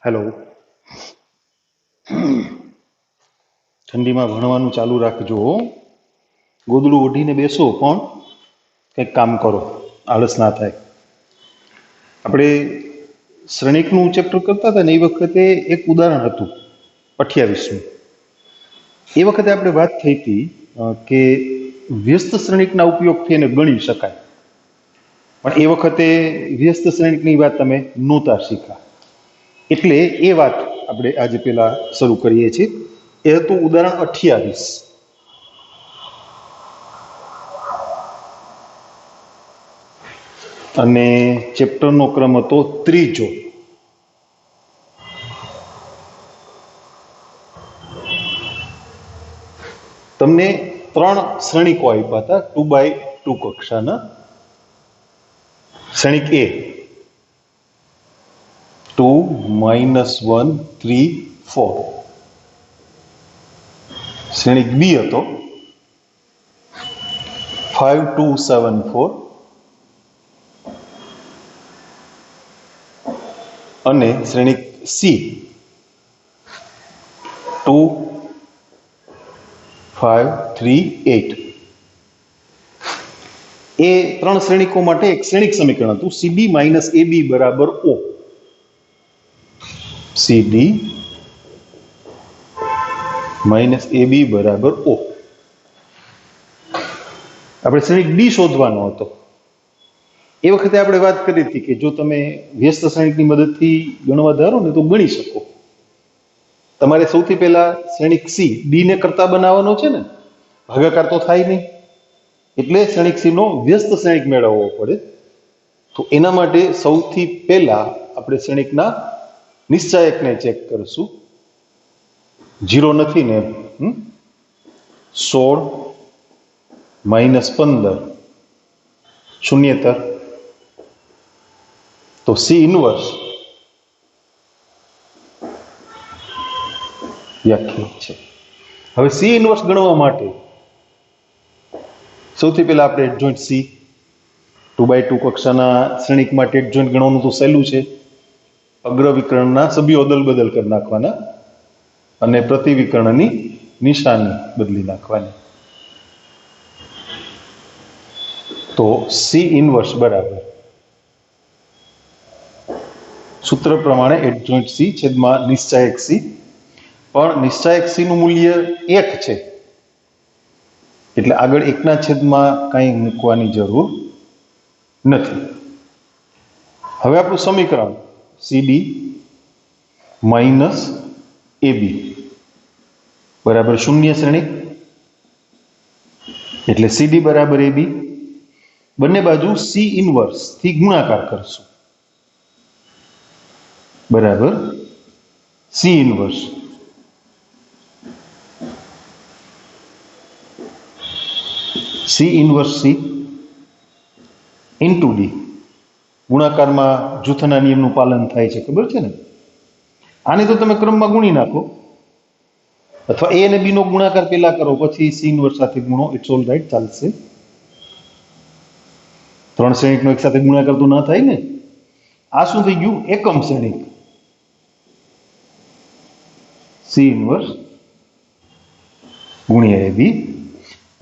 Hello. ઠંડીમાં ભણવાનું ચાલુ રાખજો. ગોદડું ઓઢીને બેસો પણ કંઈક કામ કરો, આળસ ના થાય. આપણે શ્રેણિકનું ચેપ્ટર કરતા હતા ને એ વખતે એક ઉદાહરણ હતું 28નું. એ વખતે આપણે વાત થઈ હતી કે વ્યસ્ત શ્રેણિકના ઉપયોગથી એને ગણી શકાય, પણ એ વખતે વ્યસ્ત શ્રેણિકની વાત તમે નહોતા શીખ્યા. એટલે એ વાત આપણે આજે પેલા શરૂ કરીએ છીએ. એ હતું ઉદાહરણ 28 અને ચેપ્ટરનો ક્રમ હતો ત્રીજો. તમને 3 શ્રેણિકો આપ્યા હતા 2x2 કક્ષાના. શ્રેણિક એ 2 -1 3 4. શ્રેણિક બી હતો 5 2 7 4 અને શ્રેણિક સી 2 5 3 8. એ 3 શ્રેણિકો માટે એક શ્રેણિક સમીકરણ હતું સીડી માઇનસ એબી બરાબર ઓ. સીડી માઇનસ એબી બરાબર ઓ. આપણે શ્રેણિક ડી શોધવાનો હતો. એ વખતે આપણે વાત કરી હતી કે જો તમે વ્યસ્ત શ્રેણિકની મદદથી ગણવા ધારો ને તો ગણી શકો. તમારે સૌથી પહેલા શ્રેણિક સી ડી ને કરતા બનાવવાનો છે ને, ભાગાકાર તો થાય નહીં, એટલે શ્રેણિક સી નો વ્યસ્ત શ્રેણિક મેળવવો પડે. તો એના માટે સૌથી પહેલા આપણે શ્રેણિકના નિશ્ચાયકને ચેક કરશું. 0 નથી ને, 16 -15 શૂન્યેતર, તો સી ઇનવર્સ વ્યાખ્યાયિત છે. હવે સી ઇનવર્સ ગણવા માટે સૌથી પહેલા આપણે એડજોઇન્ટ સી 2x2 કક્ષાના શ્રેણિક માટે એડજોઇન્ટ ગણવાનું તો સહેલું છે. અગ્રવિકર્ણના સભ્યો અદલ બદલ કરી નાખવાના અને પ્રતિવિકર્ણની નિશાની બદલી નાખવાની. તો સી ઇનવર્સ બરાબર સૂત્ર પ્રમાણે એડજોઇન્ટ સી છેદમાં નિશ્ચાયક સી. પણ નિશ્ચાયક સી નું મૂલ્ય 1 છે, એટલે આગળ 1ના છેદમાં કંઈ મૂકવાની જરૂર નથી. હવે આપણું સમીકરણ સીડી માઇનસ એબી બરાબર શૂન્ય શ્રેણિક, એટલે સીડી બરાબર એબી. બંને બાજુ સી ઇનવર્સ થી ગુણાકાર કરશું બરાબર C inverse. C inverse C into D. ગુણાકારમાં જૂથના નિયમનું પાલન થાય છે, ખબર છે ને. આને તો તમે ક્રમમાં ગુણી નાખો, અથવા એ અને બી નો ગુણાકાર પેલા કરો પછી સી ઇનવર્સ સાથે ગુણો, ઇટ્સ ઓલ રાઈટ, ચાલશે. 3 શ્રેણિકનો એક સાથે ગુણાકાર તો ના થાય ને. આ શું થઈ ગયું? એકમ શ્રેણિક સી ઇનવર્સ ગુણ્યા એ બી,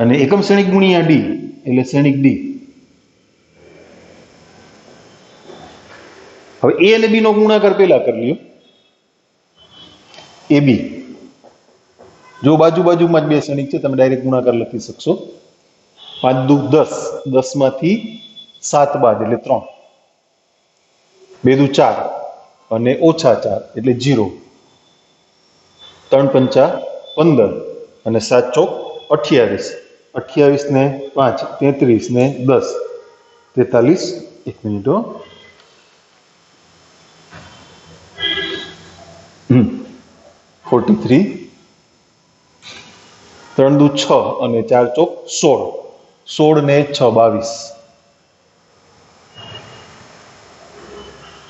અને એકમ શ્રેણિક ગુણ્યા ડી એટલે શ્રેણિક ડી. હવે એ અને બી નો ગુણાકાર પેલા કરી લ્યો. એ બી જો બાજુમાં જ બે શ્રેણિક છે, તમે ડાયરેક્ટ ગુણાકાર લખી શકશો. 5 દુ 10, 10 માંથી 7 બાદ એટલે 3, 2 દુ 4 અને ઓછા 4 એટલે 0, 3 પંચા 15 અને 7 ચોક 28, 28 ને 5 33 ને 10 43. એક મિનિટ, 43, 3 દુ 6 અને 4 ચોક 16, 16 ને 6 22.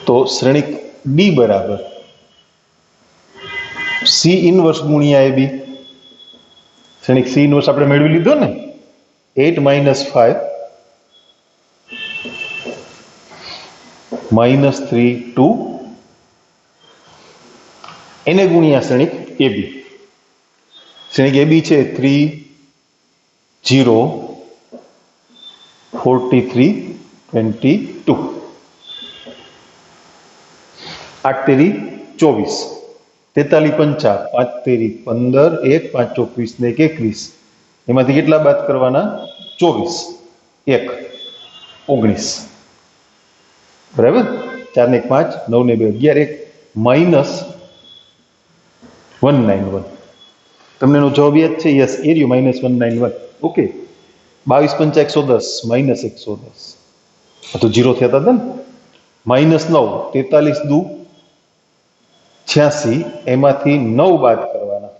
તો શ્રેણિક ડી બરાબર સી ઇનવર્સ ગુણ્યા એ બી. શ્રેણિક સી ઇનવર્સ આપણે મેળવી લીધો ને, 8 - 5 -3 2 એને ગુણ્યા શ્રેણિક AB. શ્રેણિક AB છે 3 0 43 22. 8 તેરી 24, 43 પંચા 5 તેરી 15, 1 5 24 ને 21. એમાંથી કેટલા બાદ કરવાના? 24, 1 19. બરાબર? 4 ને 1 5, 9 ને 2 11, 1 -191. તમને એનો જવાબ યાદ છે? યસ, એ રહ્યું -191. ઓકે. 22 પંચા 110, -110. આ તો 0 થયા હતા ને. -9, 43 દુ 86, એમાંથી 9 બાદ કરવાના.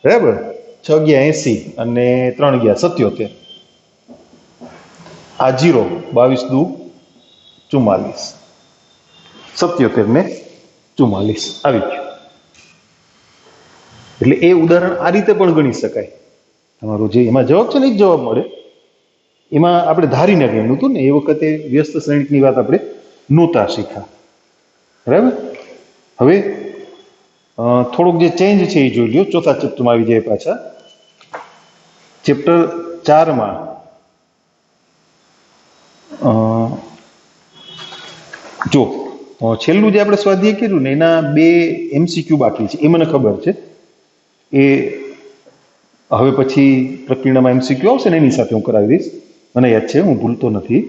બરાબર? 6 ગયા 80 અને 3 ગયા 77. આ 0, 22 દુ 44, 77 ને 44 આવી ગયું. એટલે એ ઉદાહરણ આ રીતે પણ ગણી શકાય. તમારું જે એમાં જવાબ છે ને એ જ જવાબ મળે. એમાં આપણે ધારીને ગણ્યું હતું ને, એ વખતે વ્યસ્ત શ્રેણિકની વાત આપણે નહોતા શીખ્યા. બરાબર? હવે થોડુંક જે ચેન્જ છે એ જોઈ લ્યો. ચોથા ચેપ્ટરમાં આવી જાય પાછા. ચેપ્ટર 4માં જો છેલ્લું જે આપણે સ્વાધ્યાય કર્યું ને એના 2 MCQ બાકી છે, એ મને ખબર છે. એ હવે પછી પ્રક્રિયામાં MCQ આવશે ને એની સાથે હું કરાવી દઈશ. મને યાદ છે, હું ભૂલતો નથી.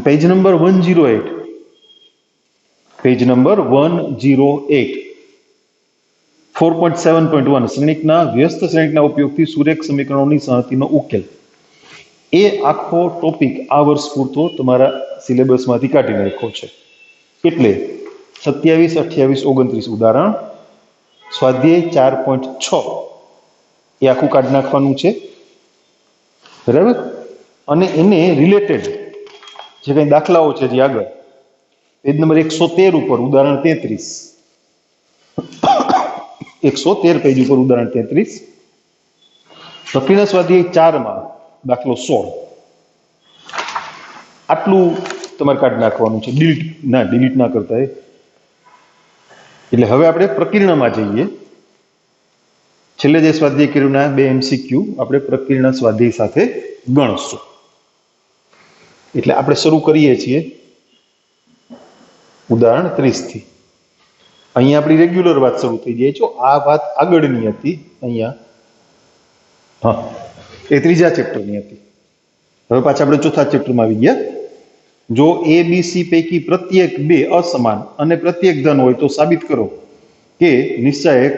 પેજ નંબર 108, પેજ નંબર 108, 4.7.1 શ્રેણિકના વ્યસ્ત શ્રેણિકના ઉપયોગથી સુરેખ સમીકરણોની સહતિનો ઉકેલ. એ આખો ટોપિક આ વર્ષ પૂરતો તમારા સિલેબસમાંથી કાઢી નાખ્યો છે. એટલે 27, 28, 29 ઉદાહરણ, સ્વાધ્યાય 4.6 એ આખું કાઢી નાખવાનું છે. બરાબર? અને એને રિલેટેડ જે કંઈ દાખલાઓ છે જે આગળ પેજ નંબર 113 ઉપર ઉદાહરણ 33, 113 પેજ ઉપર ઉદાહરણ 33, પ્રક્રિયા સ્વાધ્યાય 4માં દાખલો 16, આટલું તમારે કાઢી નાખવાનું છે. ડિલીટ ના કરતા. એટલે હવે આપણે પ્રકીર્ણમાં જઈએ. છેલ્લે જે સ્વાધ્યાય કર્યું ના 2 MCQ આપણે પ્રકીર્ણ સ્વાધ્યાય સાથે ગણશું. એટલે આપણે શરૂ કરીએ છીએ ઉદાહરણ 30 થી. અહીંયા આપણી રેગ્યુલર વાત શરૂ થઈ જાય છે. આ વાત આગળની હતી. અહીંયા હા, એ ત્રીજા ચેપ્ટરની હતી. હવે પાછા આપણે ચોથા ચેપ્ટરમાં આવી ગયા. જો ABC પૈકી પ્રત્યેક 2 અસમાન અને પ્રત્યેક ધન હોય તો સાબિત કરો કે નિશ્ચાયક,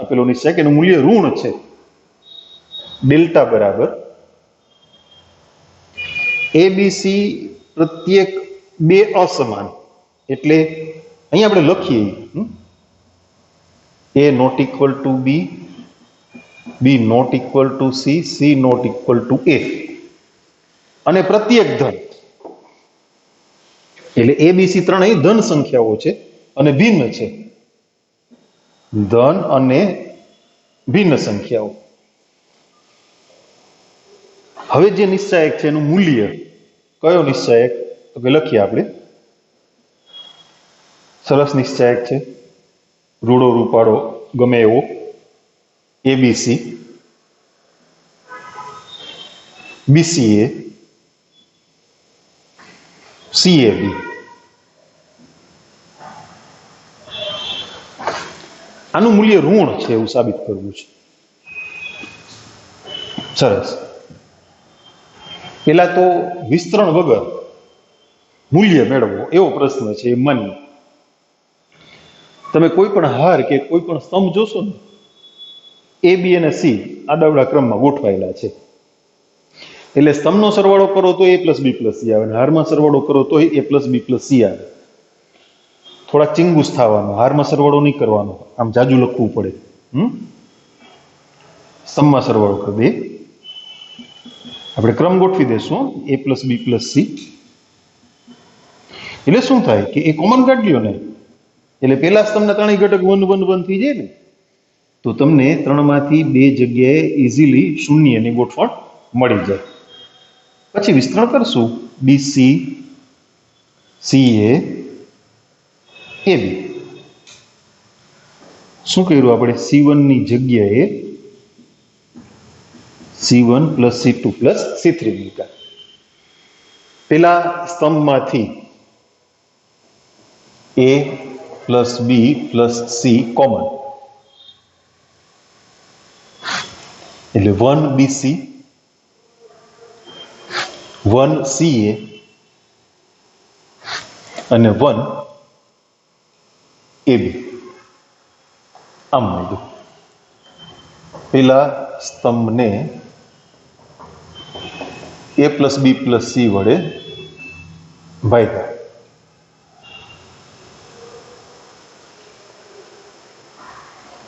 આપેલો નિશ્ચાયક એનું મૂલ્ય ઋણ છે. ડેલ્ટા બરાબર ABC પ્રત્યેક 2 અસમાન, એટલે અહીંયા આપણે લખીએ A not equal to B, B not equal to C, C not equal to A, અને પ્રત્યેક ધન, એટલે ABC ત્રણેય ધન સંખ્યાઓ છે અને ભિન્ન છે. ધન અને ભિન્ન સંખ્યાઓ. હવે જે નિશ્ચાયક છે એનું મૂલ્ય, કયો નિશ્ચાયક? તો કે લખીએ આપણે. સરસ નિશ્ચાયક છે, રૂડો રૂપાળો ગમે એવો, ABC, BCA, CAB. આનું મૂલ્ય ઋણ છે એવું સાબિત કરવું છે. સરસ. પેલા તો વિસ્તરણ વગર મૂલ્ય મેળવો એવો પ્રશ્ન છે. માની તમે કોઈ પણ હાર કે કોઈ પણ સ્તંભ જોશો ને, A, B અને C આડાવડા ક્રમમાં ગોઠવાયેલા છે. એટલે સ્તંભનો સરવાળો કરો તો A + B + C આવે, અને હારમાં સરવાળો કરો તો A + B + C આવે. થોડા ચિંગુસ થવાનો, હારમાં સરવાળો નહીં કરવાનો, આમ જાજુ લખવું પડે. સ્તંભમાં સરવાળો કરી દે. આપણે ક્રમ ગોઠવી દઈશું A + B + C. એટલે શું થાય કે એ કોમન કાઢ લ્યો ને, એટલે પેલા સ્તંભના ત્રણેય ઘટક 1 1 1 થઈ જાય ને, તો તમને 3 માંથી 2 જગ્યાએ ઇઝીલી શૂન્યની ગોઠવણ મળી જાય. પછી વિસ્તરણ કરશું BC, CA, AB. શું કર્યું આપણે? C1 ની જગ્યાએ C1 plus C2 plus C3 મૂક્યા. પેલા સ્તંભમાંથી A plus B plus C common, એટલે 1BC 1CA અને 1AB આમ મૂક્યું. પેલા સ્તંભને A plus B plus C વડે ભાગ્યા.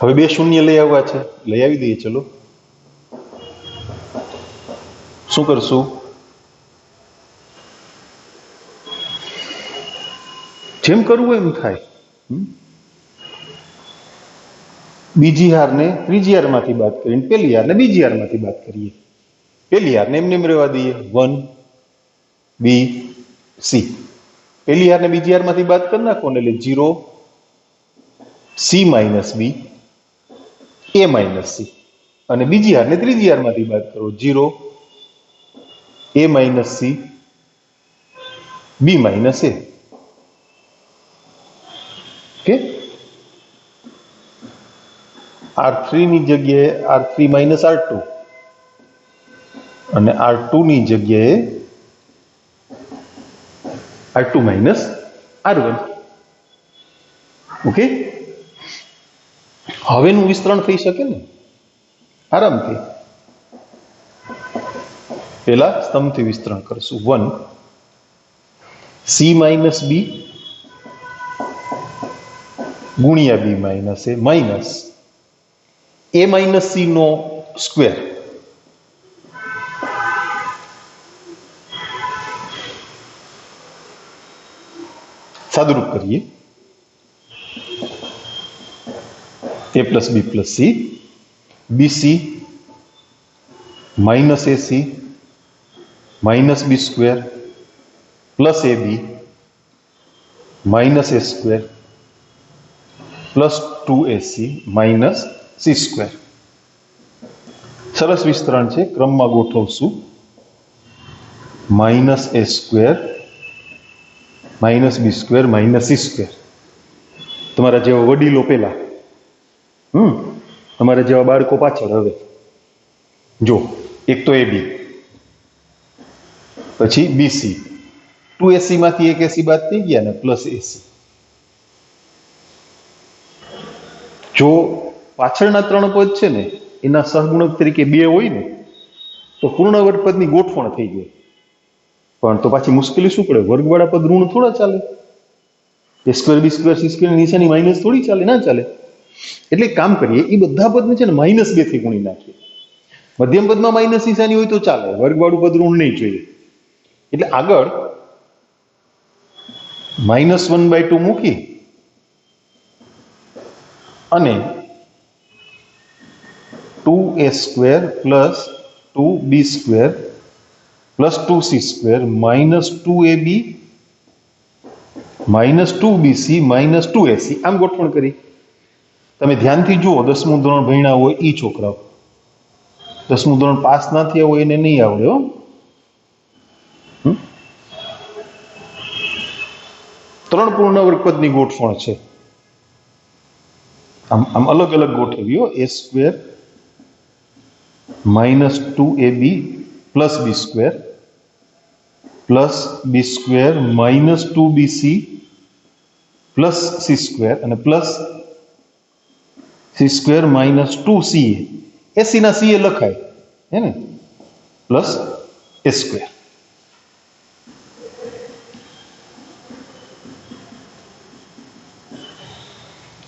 હવે બે શૂન્ય લઈ આવવા છે, લઈ આવી દઈએ. ચલો શું કરશું? જેમ કરવું હોય એમ થાય. બીજી હારને ત્રીજી હારમાંથી બાદ કરીને પેલી હારને બીજી હારમાંથી બાદ કરીએ. પેલી હારને એમને એમ રહેવા દઈએ 1BC. પેલી હારને બીજી હારમાંથી બાદ કરી નાખો ને એટલે 0C minus B A minus C, અને બીજી હારને ત્રીજી હારમાંથી બાદ કરો 0A minus C B minus A. Okay, R3 ની જગ્યાએ R3 માઇનસ R2 અને R2 ની જગ્યાએ R2 માઇનસ R1. ઓકે, હવેનું વિસ્તરણ થઈ શકે ને આરામથી. પેલા સ્તંભથી વિસ્તરણ કરશું. 1C માઇનસ B ગુણ્યા B minus A minus A minus C નો સ્ક્વેર. સાદુરૂપ કરીએ. A plus B plus C BC minus AC minus B square plus AB minus A square plus 2AC minus C square. સરસ વિસ્તરણ છે, ક્રમમાં ગોઠવશું. Minus A square minus B square minus C square. તમારા જેવા વડીલો પેલા, તમારા જેવા બાળકો પાછળ. હવે જો, એક તો AB, પછી BC, 2AC માંથી એક AC બાદ થઈ ગયા ને પ્લસ AC. જો પાછળના ત્રણ પદ છે ને એના સહગુણક તરીકે 2 હોય ને તો પૂર્ણવર્ગ પદની ગોઠવણ થઈ ગઈ. પણ તો પાછી મુશ્કેલી શું પડે? વર્ગવાળા પદ ઋણ થોડા ચાલે. A square B square C square નીચેની માઇનસ થોડી ચાલે, ના ચાલે. એટલે કામ કરીએ, એ બધા પદને છે ને -2 થી ગુણી નાખીએ. મધ્યમ પદમાં માઇનસ નિશાની હોય તો ચાલે, વર્ગવાળું પદ ઋણ નહીં જોઈએ. એટલે આગળ -1/2 મૂકી અને 2A square plus 2B square plus 2C square minus 2AB minus 2BC minus 2AC આમ ગોઠવણ કરી. તમે ધ્યાનથી જુઓ, 10મું ધોરણ ભણ્યા હોય એ છોકરાઓ, 10મું ધોરણ પાસ ના થયા હોય એને નહીં આવડે હો. ત્રણ પૂર્ણવર્ગ પદની ગોઠવણ છે. આમ અલગ અલગ ગોઠવ્યો. A square minus 2AB plus B square plus B square minus 2BC plus C square અને plus C square minus 2CA. AC ના CA લખાય હે ને, પ્લસ A સ્ક્વેર.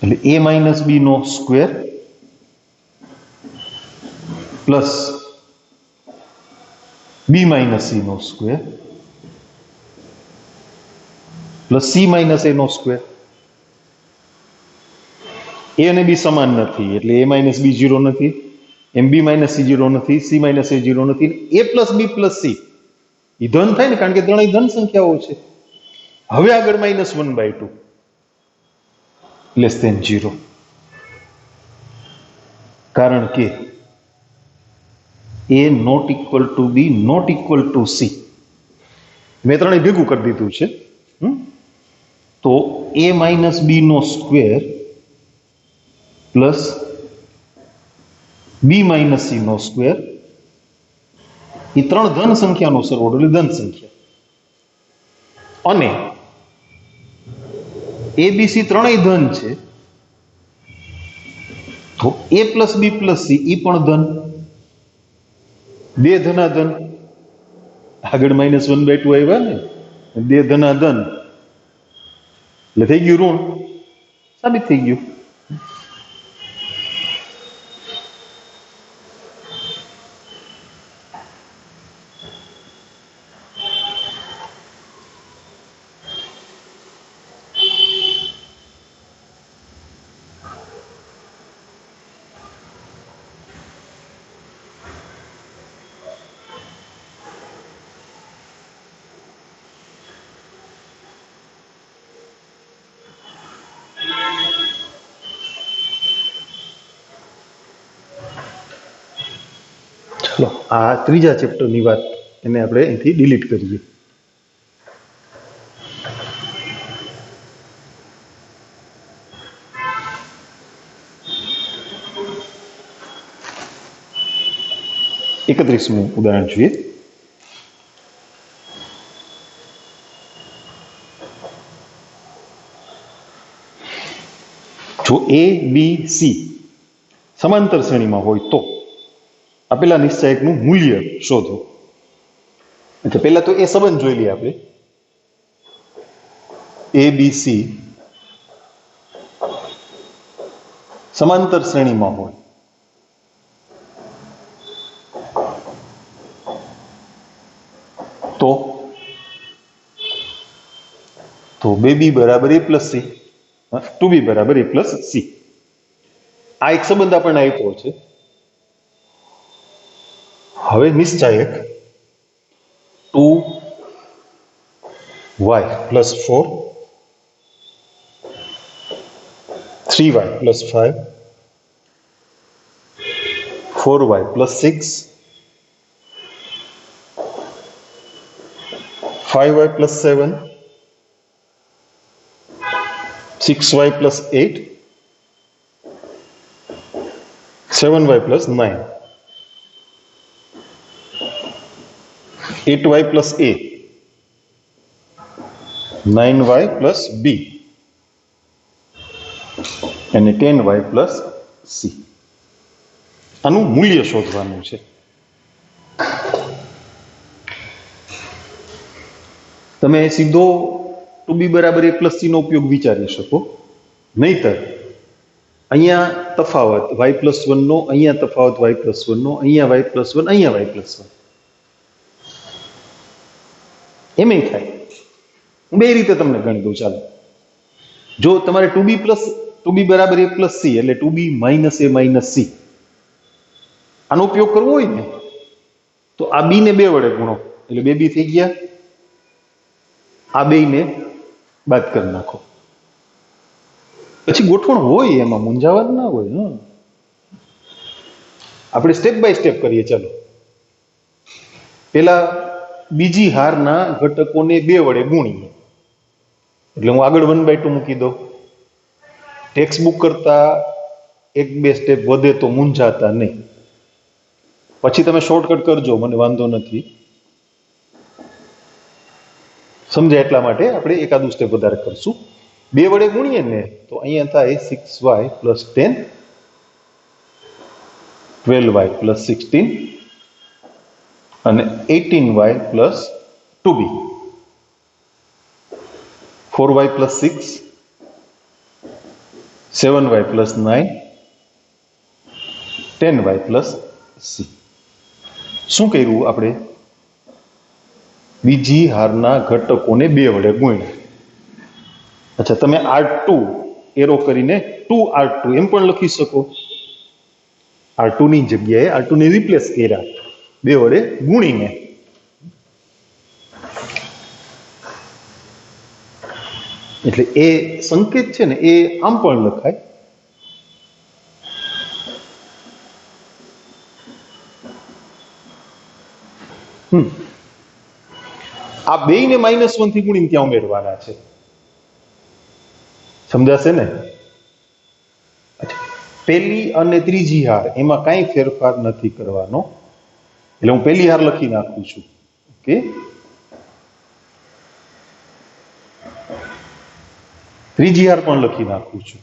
એટલે A માઇનસ B નો square plus B minus C નો square plus C minus A નો square. A અને B સમાન નથી એટલે A માઇનસ B 0 નથી, એમ B માઇનસ C 0 નથી, C માઇનસ A 0 નથી. A plus B plus C એ ધન થાય ને, કારણ કે ત્રણેય ધન સંખ્યાઓ છે. હવે આગળ -1/2 લેસ ધેન 0. કારણ કે a not equal to b not equal to c. મેં ત્રણેય ભેગું કરી દીધું છે. તો a માઇનસ b નો square plus b minus c નો સ્ક્વેર, એ ત્રણ ધન સંખ્યાનો સરવાળો એટલે ધન સંખ્યા. અને a b c ત્રણેય ધન છે, તો a plus b plus c એ પણ ધન. બે ધનાધન, આગળ -1/2 આવ્યા ને, બે ધનાધન એટલે થઈ ગયું ઋણ, સાબિત થઈ ગયું. ચલો, આ ત્રીજા ચેપ્ટરની વાત એને આપણે અહીંથી ડિલીટ કરીએ. એકત્રીસમું ઉદાહરણ જોઈએ. જો a b c સમાંતર શ્રેણીમાં હોય તો આપેલા નિશ્ચાયકનું મૂલ્ય શોધો. એટલે પહેલા તો એ સંબંધ જોઈ લઈએ આપણે. a b c સમાંતર શ્રેણીમાં હોય તો b બરાબર a પ્લસ c, 2b બરાબર a પ્લસ c. આ એક સંબંધ આપણને આપ્યો છે. હવે નિશ્ચાયક 2y plus 4, 3y plus 5, 4y plus 6, 5y plus 7, 6y plus 8, 7y plus 9, 8y plus a, 9y plus b અને 10y પ્લસ c. આનું મૂલ્ય શોધવાનું છે. તમે સીધો 2b બરાબર a પ્લસ c નો ઉપયોગ વિચારી શકો, નહીતર અહીંયા તફાવત y પ્લસ 1 નો, અહીંયા તફાવત y પ્લસ 1 નો, અહીંયા y પ્લસ 1, અહીંયા y પ્લસ 1, એમ થાય. હું બે રીતે તમને ગણી દઉં. ચાલો, જો તમારે 2b બરાબર a પ્લસ c એટલે 2b minus a minus c આનો ઉપયોગ કરવો હોય ને, તો આ b ને 2 વડે ગુણો એટલે 2b થઈ ગયા. આ બે ને બાદ કરી નાખો. પછી ગોઠવણ હોય, એમાં મૂંઝાવાનું ના હોય. આપણે સ્ટેપ બાય સ્ટેપ કરીએ. ચાલો, પેલા બીજી હારના ઘટકોને 2 વડે ગુણીએ એટલે હું આગળ 1/2 મૂકી દઉં. ટેક્સ્ટ બુક કરતા 1-2 સ્ટેપ વધે તો મૂંઝાતા નહીં. પછી તમે શોર્ટકટ કરજો, મને વાંધો નથી. સમજાય એટલા માટે આપણે એકાદું સ્ટેપ વધારે કરશું. 2 વડે ગુણીએ ને તો અહીંયા થાય 6y પ્લસ 10, 12y પ્લસ 16 અને 18y plus 2b, 4y plus 6, 7y plus 9, 10y plus c. શું કર્યું આપણે? બીજી હારના ઘટકોને 2 વડે ગુણ્યા. અચ્છા, તમે R2 એરો કરીને 2R2 એમ પણ લખી શકો. R2 ની જગ્યાએ R2 ને રિપ્લેસ કર્યા 2 વડે ગુણીને. એટલે એ સંકેત છે ને, એ આમ પણ લખાય. આ બેયને -1 થી ગુણીને ત્યાં ઉમેરવાના છે, સમજાશે ને? પહેલી અને ત્રીજી હાર એમાં કાંઈ ફેરફાર નથી કરવાનો, એટલે હું પહેલી હાર લખી નાખું છું. ઓકે, ત્રીજી હાર પણ લખી નાખું છું.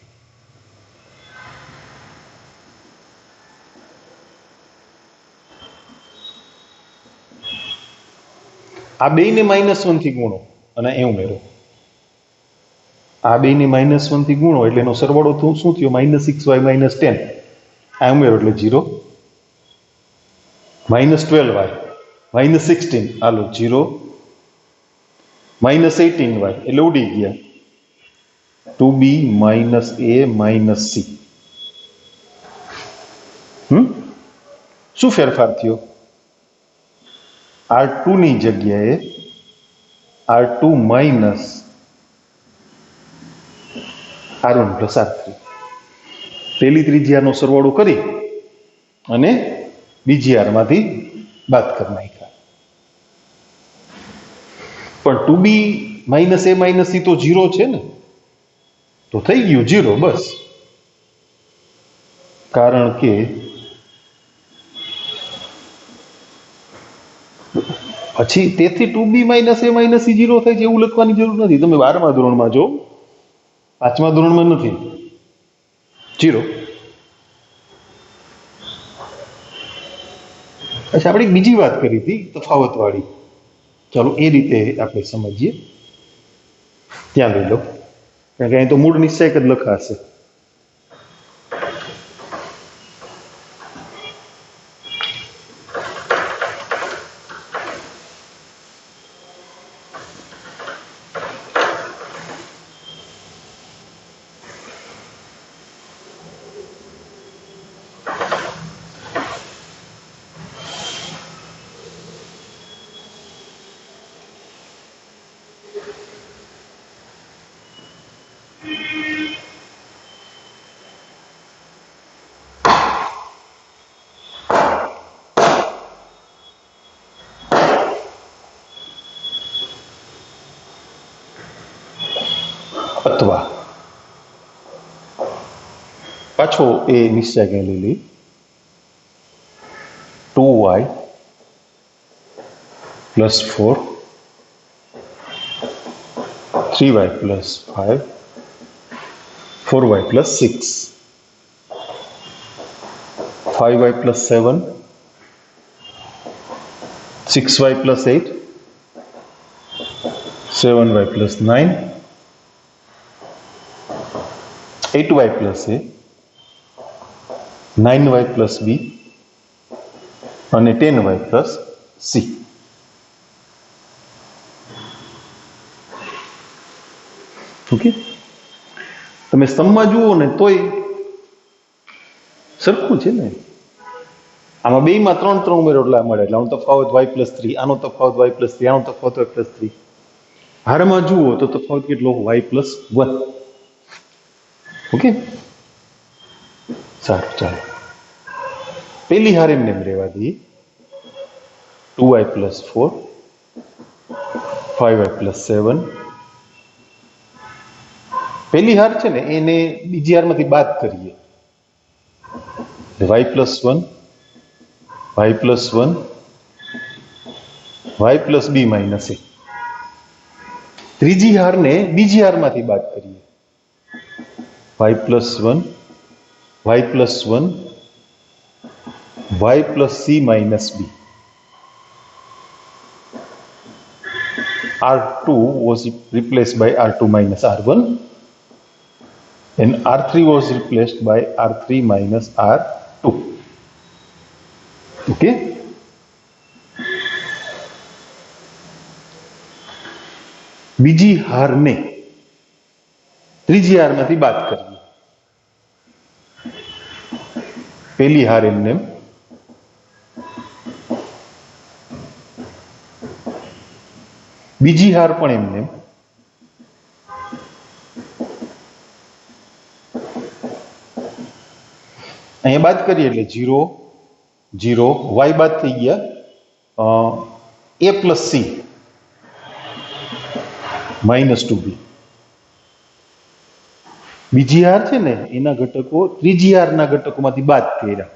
આ બેયને -1 થી ગુણો અને એ ઉમેરો. આ બેયને -1 થી ગુણો એટલે એનો સરવાળો શું થયો? -6y - 10. આ ઉમેરો એટલે 0. -12y -16, હાલો 0. -18y એટલે ઉડી ગયા 2b - a - c. શું ફેરફાર થયો? R2 ની જગ્યાએ R2 minus R1 plus R3. પહેલી ત્રીજી હારનો સરવાળો કરી અને બીજી હારમાંથી બાદ કરી નાખ્યા. પણ 2b - a - c તો 0 છે ને, તો થઈ ગયું 0 બસ. કારણ કે પછી તેથી 2b - a - c 0 થાય છે એવું લખવાની જરૂર નથી. તમે 12મા ધોરણમાં જો, 5મા ધોરણમાં નથી, 0. અચ્છા, આપણે બીજી વાત કરી હતી તફાવત વાળી, ચાલો એ રીતે આપણે સમજીએ. ત્યાં લઈ લો, કારણ કે અહીં તો મૂળ નિશ્ચયક જ લખાશે. અથવા પાછો એ નિશ્ચય લઈ લઈ 2y + 4 3y + 5 4y + 6 5y + 7 6y + 8 7y + 9 8y + a 9y + b અને 10y + c. ઓકે, તમે સ્તંભમાં જુઓ ને તોય સરખું છે ને. આમાં બેયમાં 3 ઉમેરો એટલે મળે, એટલે આનો તફાવત y + 3, આનો તફાવત y + 3, આનો તફાવત y + 3. હારમાં જુઓ તો તફાવત કેટલો? y + 1. ઓકે, સારું, ચાલો પહેલી હાર એમને રહેવા દઈએ. 2y + 4 5y + 7. પહેલી હાર છે ને એને બીજી હારમાંથી બાદ કરીએ. y + 1 y + 1 y + b - a. ત્રીજી હારને બીજી હારમાંથી બાદ કરીએ. y + 1 y + 1 y + c - b. R2 was replaced by R2 - R1 and R3 was replaced by R3 - R2. Okay, બીજી હારને ત્રીજી હારમાંથી બાદ કરીએ. પહેલી હાર એમને બીજી હાર પણ એમને અહીંયા બાદ કરીએ એટલે 0 0 y બાદ થઈ ગયા a plus C minus 2b. બીજી હાર છે ને એના ઘટકો ત્રીજી હારના ઘટકોમાંથી બાદ કર્યા,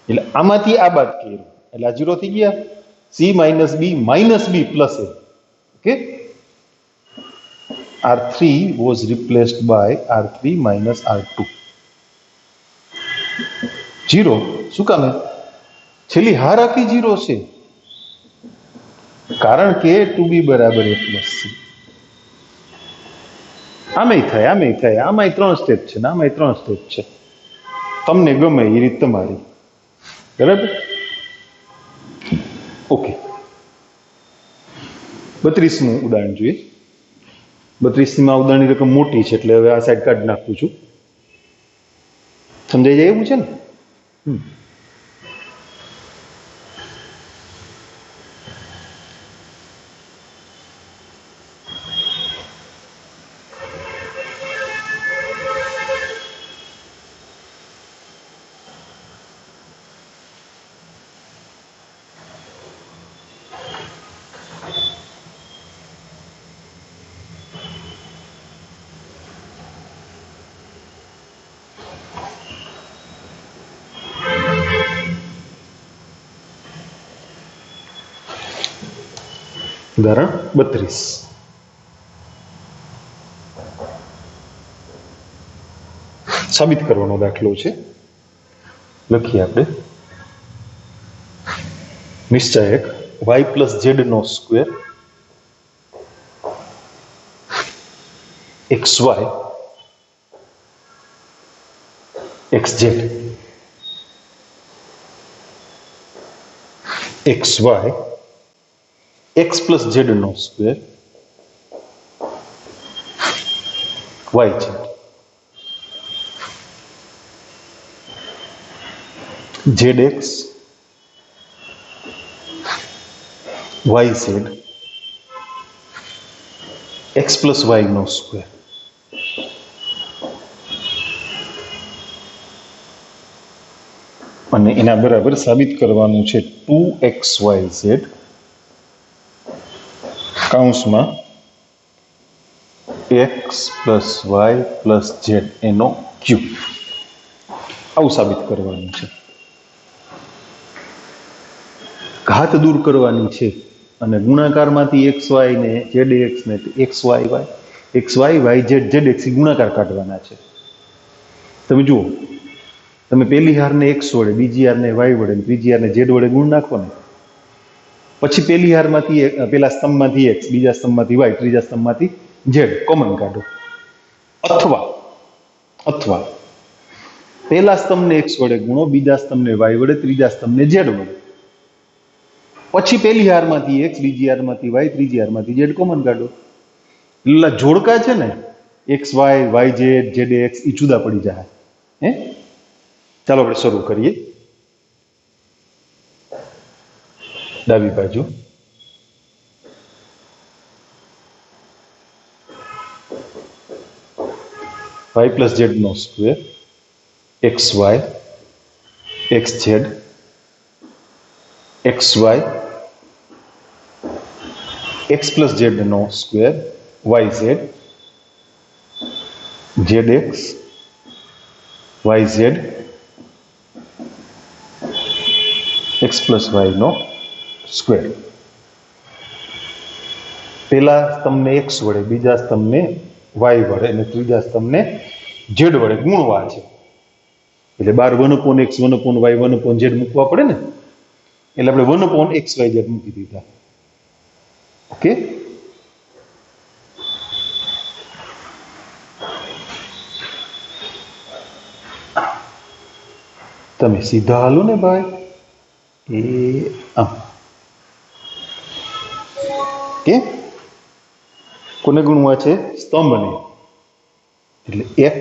એટલે આમાંથી આ બાદ કર્યું એટલે આ 0 થઈ ગયા. c minus b plus a. Okay, r3 was replaced by r3 minus r2. 0 શું કામ? છેલ્લી હાર આખી 0 છે, કારણ કે 2b બરાબર a પ્લસ c. આમેય થાય, આમાંય 3 સ્ટેપ છે ને આમાંય 3 સ્ટેપ છે. તમને ગમે એ રીત તમારી, બરાબર? ઓકે, 32મું ઉદાહરણ જોઈએ. 32માં ઉદાહરણની રકમ મોટી છે એટલે હવે આ સાઈડ કાઢી નાખું છું. સમજાઈ જાય એવું છે ને? ઉદાહરણ 32. સાબિત કરવાનો દાખલો છે. લખીએ આપણે. નિશ્ચાયક y પ્લસ ઝેડ નો square xy xz xy x plus z નો square yz zx yz x plus y નો સ્ક્વેર. અને એના બરાબર સાબિત કરવાનું છે 2xyz કૌંસમાં x plus Y plus Z એનો ક્યુબ. આવું સાબિત કરવાનું છે. ઘાત દૂર કરવાની છે અને ગુણાકારમાંથી xy ને zx ને xy yz ગુણાકાર કાઢવાના છે. તમે જુઓ, તમે પહેલી હારને x વડે, બીજી હારને y વડે, ત્રીજી હારને z વડે ગુણ નાખો ને, પછી પહેલી હારમાંથી પેલા સ્તંભમાંથી x, બીજા સ્તંભમાંથી y, ત્રીજા સ્તંભમાંથી z કોમન કાઢો. અથવા પહેલા સ્તંભને x વડે ગુણો, બીજા સ્તંભને y વડે, ત્રીજા સ્તંભને z વડે, પછી પહેલી હારમાંથી x, બીજી હારમાંથી y, ત્રીજી હારમાંથી z કોમન કાઢો. એટલે જોડકા છે ને xy yz zx એ જુદા પડી જાય. હે, ચાલો આપણે શરૂ કરીએ. ડાબી બાજુ y પ્લસ ઝેડ નો square xy xz xy x plus Z નો square yz zx yz x plus y નો સ્ક્વેર. પહેલા સ્તંભને x વડે, બીજા સ્તંભને y વડે અને ત્રીજા સ્તંભને z વડે ગુણવા છે. એટલે 12 1/x 1/y 1/z મૂકવા પડે ને, એટલે આપણે 1/xyz મૂકી દીધા. ઓકે, તમે સીધા હાલો ને ભાઈ. એ આમ કે કોને ગુણવા છે? સ્તંભને. એટલે x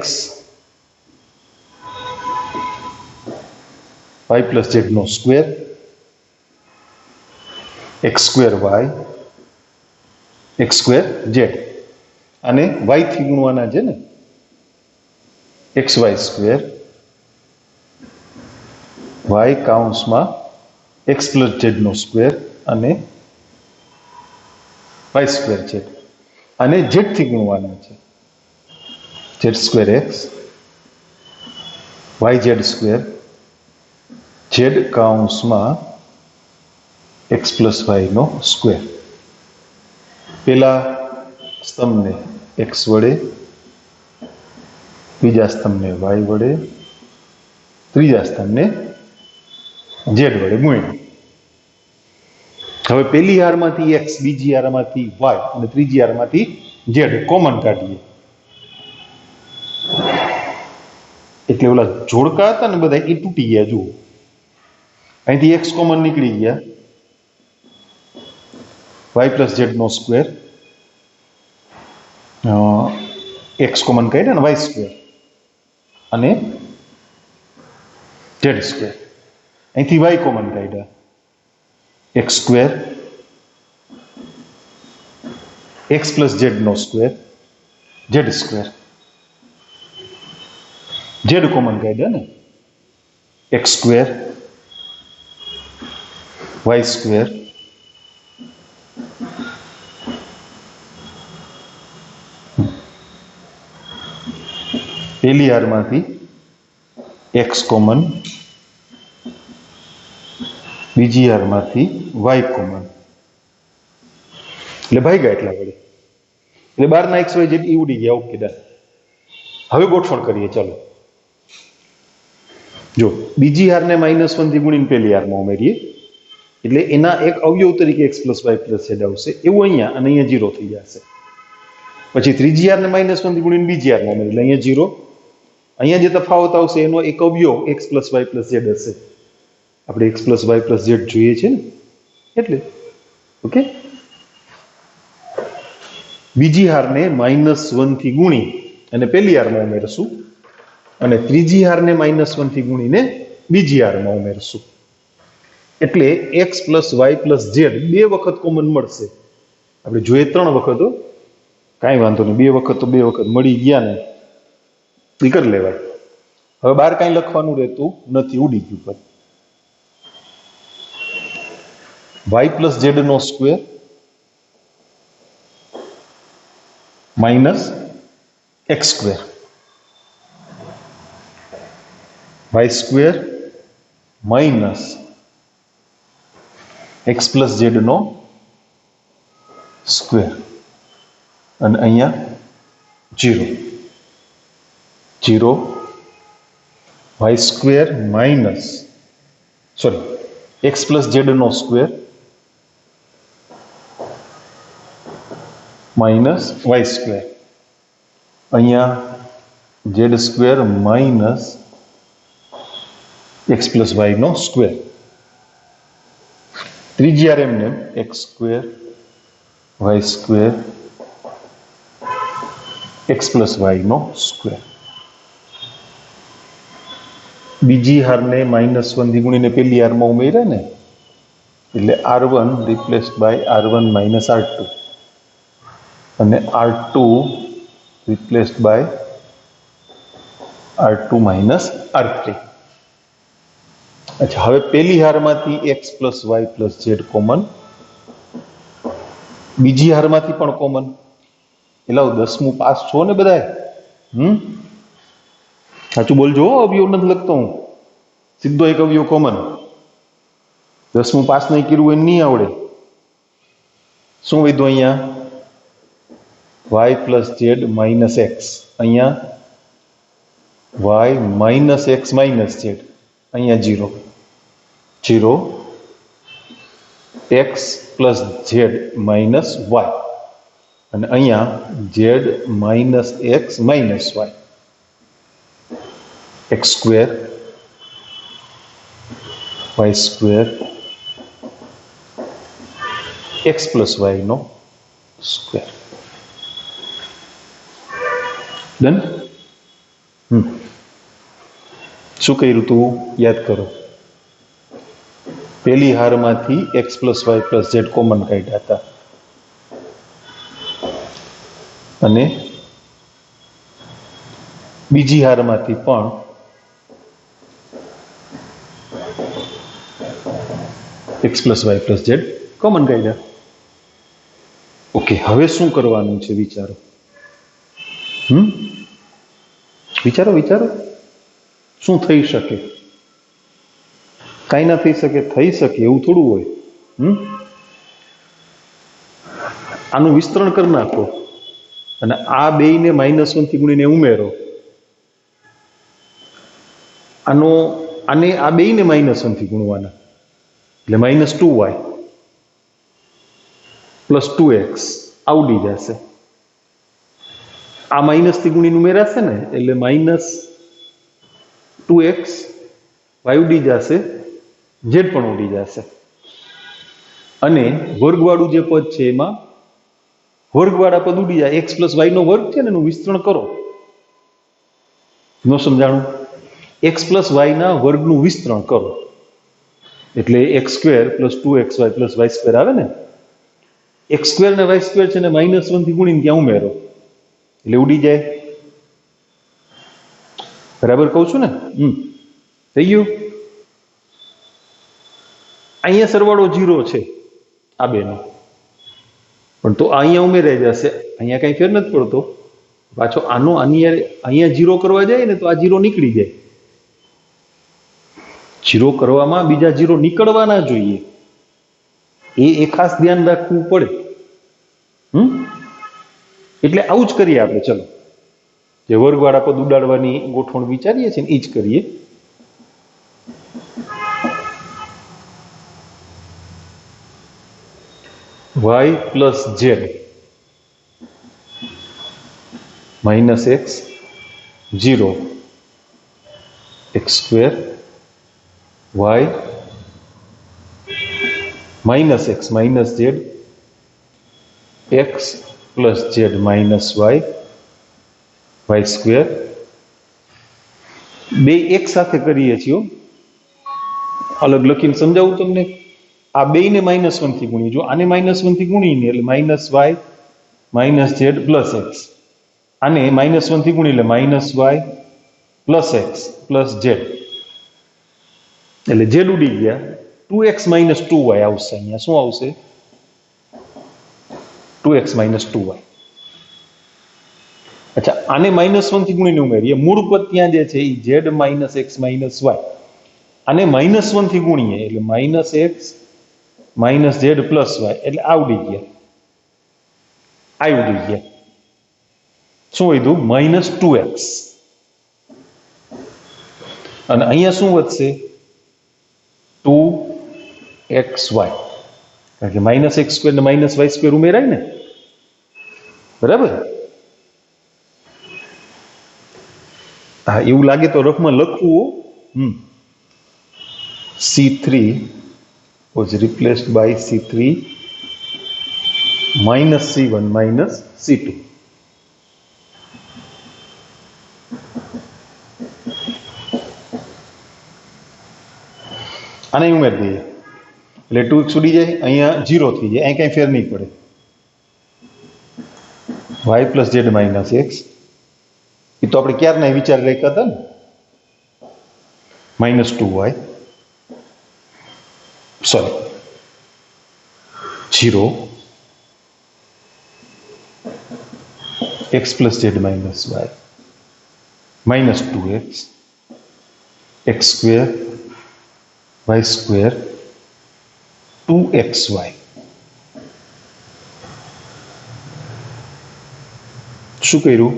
y પ્લસ ઝેડ નો square x square y x square Z, અને y થી ગુણવાના છે ને xy સ્ક્વેર y કૌંસમાં x પ્લસ ઝેડ નો સ્ક્વેર અને વાય સ્ક્વેર છે. અને ઝેડ થી ગુણવાના છે. Z square X Y Z square Z કાઉન્સમાં એક્સ પ્લસ વાયનો સ્ક્વેર. પેલા સ્તંભને એક્સ વડે, બીજા સ્તંભને વાય વડે, ત્રીજા સ્તંભને ઝેડ વડે ગુણ્યા. હવે પેલી હારમાંથી એક્સ, બીજી હારમાંથી વાય અને ત્રીજી હારમાંથી ઝેડ કોમન કાઢીએ. એટલે ઓલા જોડકા હતા ને બધા એ તૂટી ગયા. જુઓ, અહીંથી એક્સ કોમન નીકળી ગયા, વાય પ્લસ ઝેડ નો સ્ક્વેર, એક્સ કોમન કાઢ્યા ને વાય સ્ક્વેર અને ઝેડ સ્ક્વેર. અહીંથી વાય કોમન કાઢ્યા, X square, X plus Z નો square, Z square. Z common કાઢ્યા ને, એક્સ સ્ક્વેર, વાય સ્ક્વેર, પેલી હારમાંથી એક્સ કોમન, બીજી હારમાંથી વાય કોમન, એટલે ભાગ્યા એટલા વડે. એટલે 12 એક્સ વાય ઝેડ ઈ ઉડી ગયા. Okay, done. હવે ગોઠવણ કરીએ. ચાલો જો, બીજી હારને -1 થી ગુણીને પેલી હારમાં ઉમેરીએ એટલે એના એક અવયવ તરીકે x plus Y plus z આવશે. એવું અહીંયા અને અહીંયા 0 થઈ જશે. પછી ત્રીજી હારને -1 થી ગુણીને બીજી હારમાં ઉમેરીએ એટલે અહીંયા 0. અહીંયા જે તફાવત આવશે એનો એક અવયવ x plus Y plus z હશે. આપણે x plus Y plus z જોઈએ છે ને, એટલે ઓકે. બીજી હારને -1 થી ગુણી અને પેલી હારમાં ઉમેરશું અને ત્રીજી હારને -1 થી ગુણીને બીજી હારમાં ઉમેરશું. એટલે x plus Y plus z 2 વખત કોમન મળશે. આપણે જોઈએ 3 વખત, કાંઈ વાંધો નહીં, 2 વખત તો 2 વખત મળી ગયા ને, એ કરી લેવાય. હવે બહાર કાંઈ લખવાનું રહેતું નથી, ઉડી ગયું. પર વાય પ્લસ ઝેડ નો square minus X square, Y square minus X plus Z નો સ્ક્વેર અને અહીંયા 0 0 Y square minus X plus Z નો સ્ક્વેર માઇનસ વાય સ્ક્વેર, અહીંયા Z square minus X plus Y નો સ્ક્વેર. ત્રીજી હાર એમને X square Y square X plus Y નો સ્ક્વેર. બીજી હારને -1 થી ગુણીને પેલી હારમાં ઉમેરે ને એટલે r1 replaced by r1 minus r2 અને r2 replaced by r2 minus r3. અચ્છા, હવે પેલી હારમાંથી X plus Y plus Z common, બીજી હારમાંથી પણ કોમન. એટલે 10મું પાસ છો ને બધાએ? સાચું બોલજો, અવયવ નથી લખતો હું, સીધો એક અવયવ કોમન. 10મું પાસ નહીં કર્યું એને નહીં આવડે. શું વધ્યું અહીંયા? Y plus Z minus X, અહીંયા Y minus X minus Z, અહીંયા 0 0 X plus Z minus Y અને અહીંયા Z minus X minus Y, X square Y square X plus Y નો સ્ક્વેર. ડન. શું કર્યું તું યાદ કરો. પેલી હારમાંથી X plus Y plus Z common કાઢ્યા હતા અને બીજી હારમાંથી પણ X plus Y plus Z common કાઢ્યા. ઓકે, હવે શું કરવાનું છે વિચારો. વિચારો વિચારો, શું થઈ શકે? કાંઈ ના થઈ શકે. થઈ શકે એવું થોડું હોય. આનું વિસ્તરણ કરી નાખો અને આ બેયને -1 થી ગુણીને ઉમેરો. આને આ બેયને -1 થી ગુણવાના એટલે -2y + 2x આવડી જશે. આ માઇનસ થી ગુણીને ઉમેરાશે ને એટલે -2x y ઉડી જશે, z પણ ઉડી જશે. અને વર્ગવાળું જે પદ છે એમાં વર્ગવાળા પદ ઉડી જાય. x + y નો વર્ગ છે ને એનું વિસ્તરણ કરો. ન સમજાણું? x + y ના વર્ગનું વિસ્તરણ કરો એટલે x² + 2xy + y² આવે ને. x² ને y² છે ને -1 થી ગુણીને ત્યાં ઉમેરો એટલે ઉડી જાય. બરાબર કહું છું ને? થઈ ગયું. અહીંયા સરવાળો 0 છે આ બેનો, પણ તો અહીંયા ઉમેરાઈ જશે. અહીંયા કઈ ફેર નથી પડતો. પાછો અહીંયા 0 કરવા જાય ને તો આ 0 નીકળી જાય. 0 કરવામાં બીજા 0 નીકળવા ના જોઈએ, એ ખાસ ધ્યાન રાખવું પડે. એટલે આવું જ કરીએ આપણે. ચલો, જે વર્ગવાળા પદ ઉડાડવાની ગોઠવણ વિચારીએ છીએ ને એ જ કરીએ. y + z -x 0 x² y -x -z x + z -y y². બે એક સાથે કરીએ છીએ. અલગ લખીને સમજાવું તમને. આ બેયને -1 થી ગુણીએ. જો આને -1 થી ગુણીને એટલે -y -z + x. આને -1 થી ગુણી એટલે -y + x + z એટલે z ઉડી ગયા. 2x - 2y આવશે. અહીંયા શું આવશે? 2x - 2y. અચ્છા, આને -1 થી ગુણીને ઉમેરીએ. મૂળ પદ ત્યાં જે છે એ z - x - y. આને -1 થી ગુણીએ એટલે -x - z + y એટલે આવડી ગયા. આ ઉડી ગયા. શું વધ્યું? -2x. અને અહીંયા શું વધશે? 2xy. કારણ કે -x² ને -y² ઉમેરાય ને. બરાબર? હા, એવું લાગે તો રફમાં લખવું. C3 was replaced by C3 - C1 - C2. આને ઉમેરી દઈએ એટલે 2x ઉડી જાય. અહીંયા 0 થઈ જાય. અહીં કઈ ફેર નહીં પડે. y + z - x એ તો આપણે ક્યારના વિચાર રાખ્યા હતા ને. -2y sorry 0 x + z - y -2x x² y² 2xy. શું કર્યું?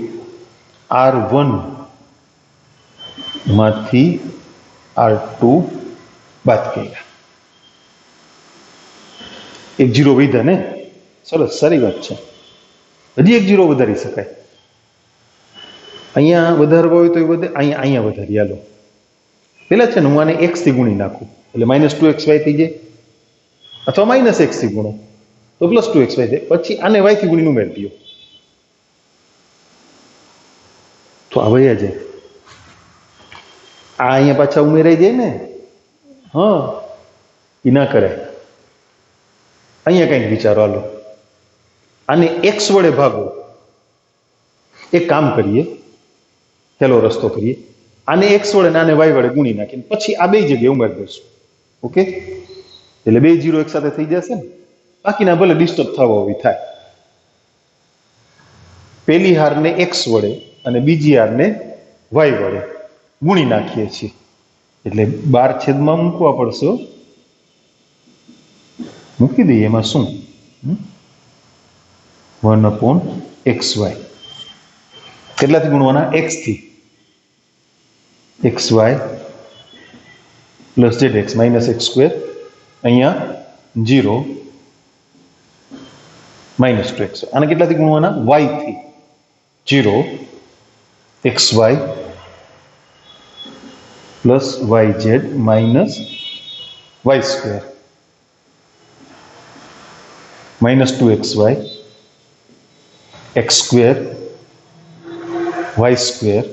R1 માંથી R2 બાદ કર્યા. એક 0 વધ્યા ને. સરસ, સારી વાત છે. હજી એક 0 વધારી શકાય. અહીંયા વધારવા હોય તો એ વધે. અહીંયા વધારી. હાલો, પેલા છે ને હું આને x થી ગુણી નાખું એટલે -2xy થઈ જાય. અથવા -x થી ગુણો તો +2xy થાય. પછી આને y થી ગુણીને ઉમેરી દો તો આ વયા જાય. આ અહીંયા પાછા ઉમેરાઈ જાય ને. હા, એ ના કરાય. અહીંયા કંઈક વિચારો. હાલો, આને x વડે ભાગો. એક કામ કરીએ, પહેલો રસ્તો કરીએ. આને x વડે આને y વડે ગુણી નાખીને પછી આ બે જગ્યાએ ઉમેરી દઈશું. ઓકે, એટલે બે 0 એક સાથે થઈ જશે ને. બાકીના ભલે ડિસ્ટર્બ થવા હોય થાય. પેલી હારને x વડે અને બીજી હારને y વડે ગુણી નાખીએ છીએ, એટલે 12 છેદમાં મૂકવા પડશે, મૂકી દઈએ. એમાં શું 1/xy કેટલાથી ગુણવાના? x થી. xy plus zx minus x², અહીંયા 0 માઇનસ 2x. આને કેટલાથી ગુણવાના? y થી. 0 xy plus yz minus y² minus 2xy x² y²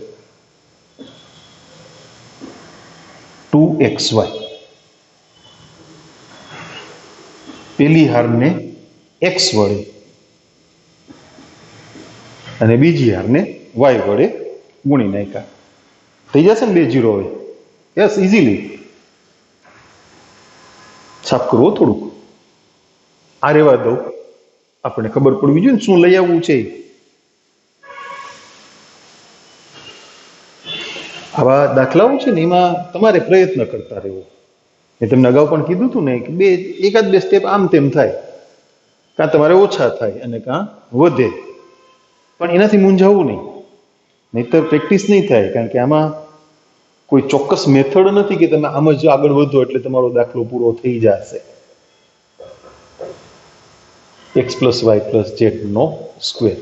2xy. પેલી હારને x વડે અને બીજી હારને y વડે ગુણી નાખ્યા. થઈ જશે ને 2 0 હવે? Yes, easily. સાફ કરવો થોડુંક. આ રેવા દઉં, આપણે ખબર પડવી જોઈએ ને શું લઈ આવવું છે. આવા દાખલાઓ છે ને એમાં તમારે પ્રયત્ન કરતા રહેવો. મેં તમને અગાઉ પણ કીધું હતું ને કે એકાદ બે સ્ટેપ આમ તેમ થાય, કાં તમારે ઓછા થાય અને કાં વધે, પણ એનાથી મૂંઝાવવું નહીં, નહીતર પ્રેક્ટિસ નહીં થાય. કારણ કે આમાં કોઈ ચોક્કસ મેથડ નથી કે તમે આમ જ આગળ વધો એટલે તમારો દાખલો પૂરો થઈ જશે. x plus Y plus Z નો સ્ક્વેર.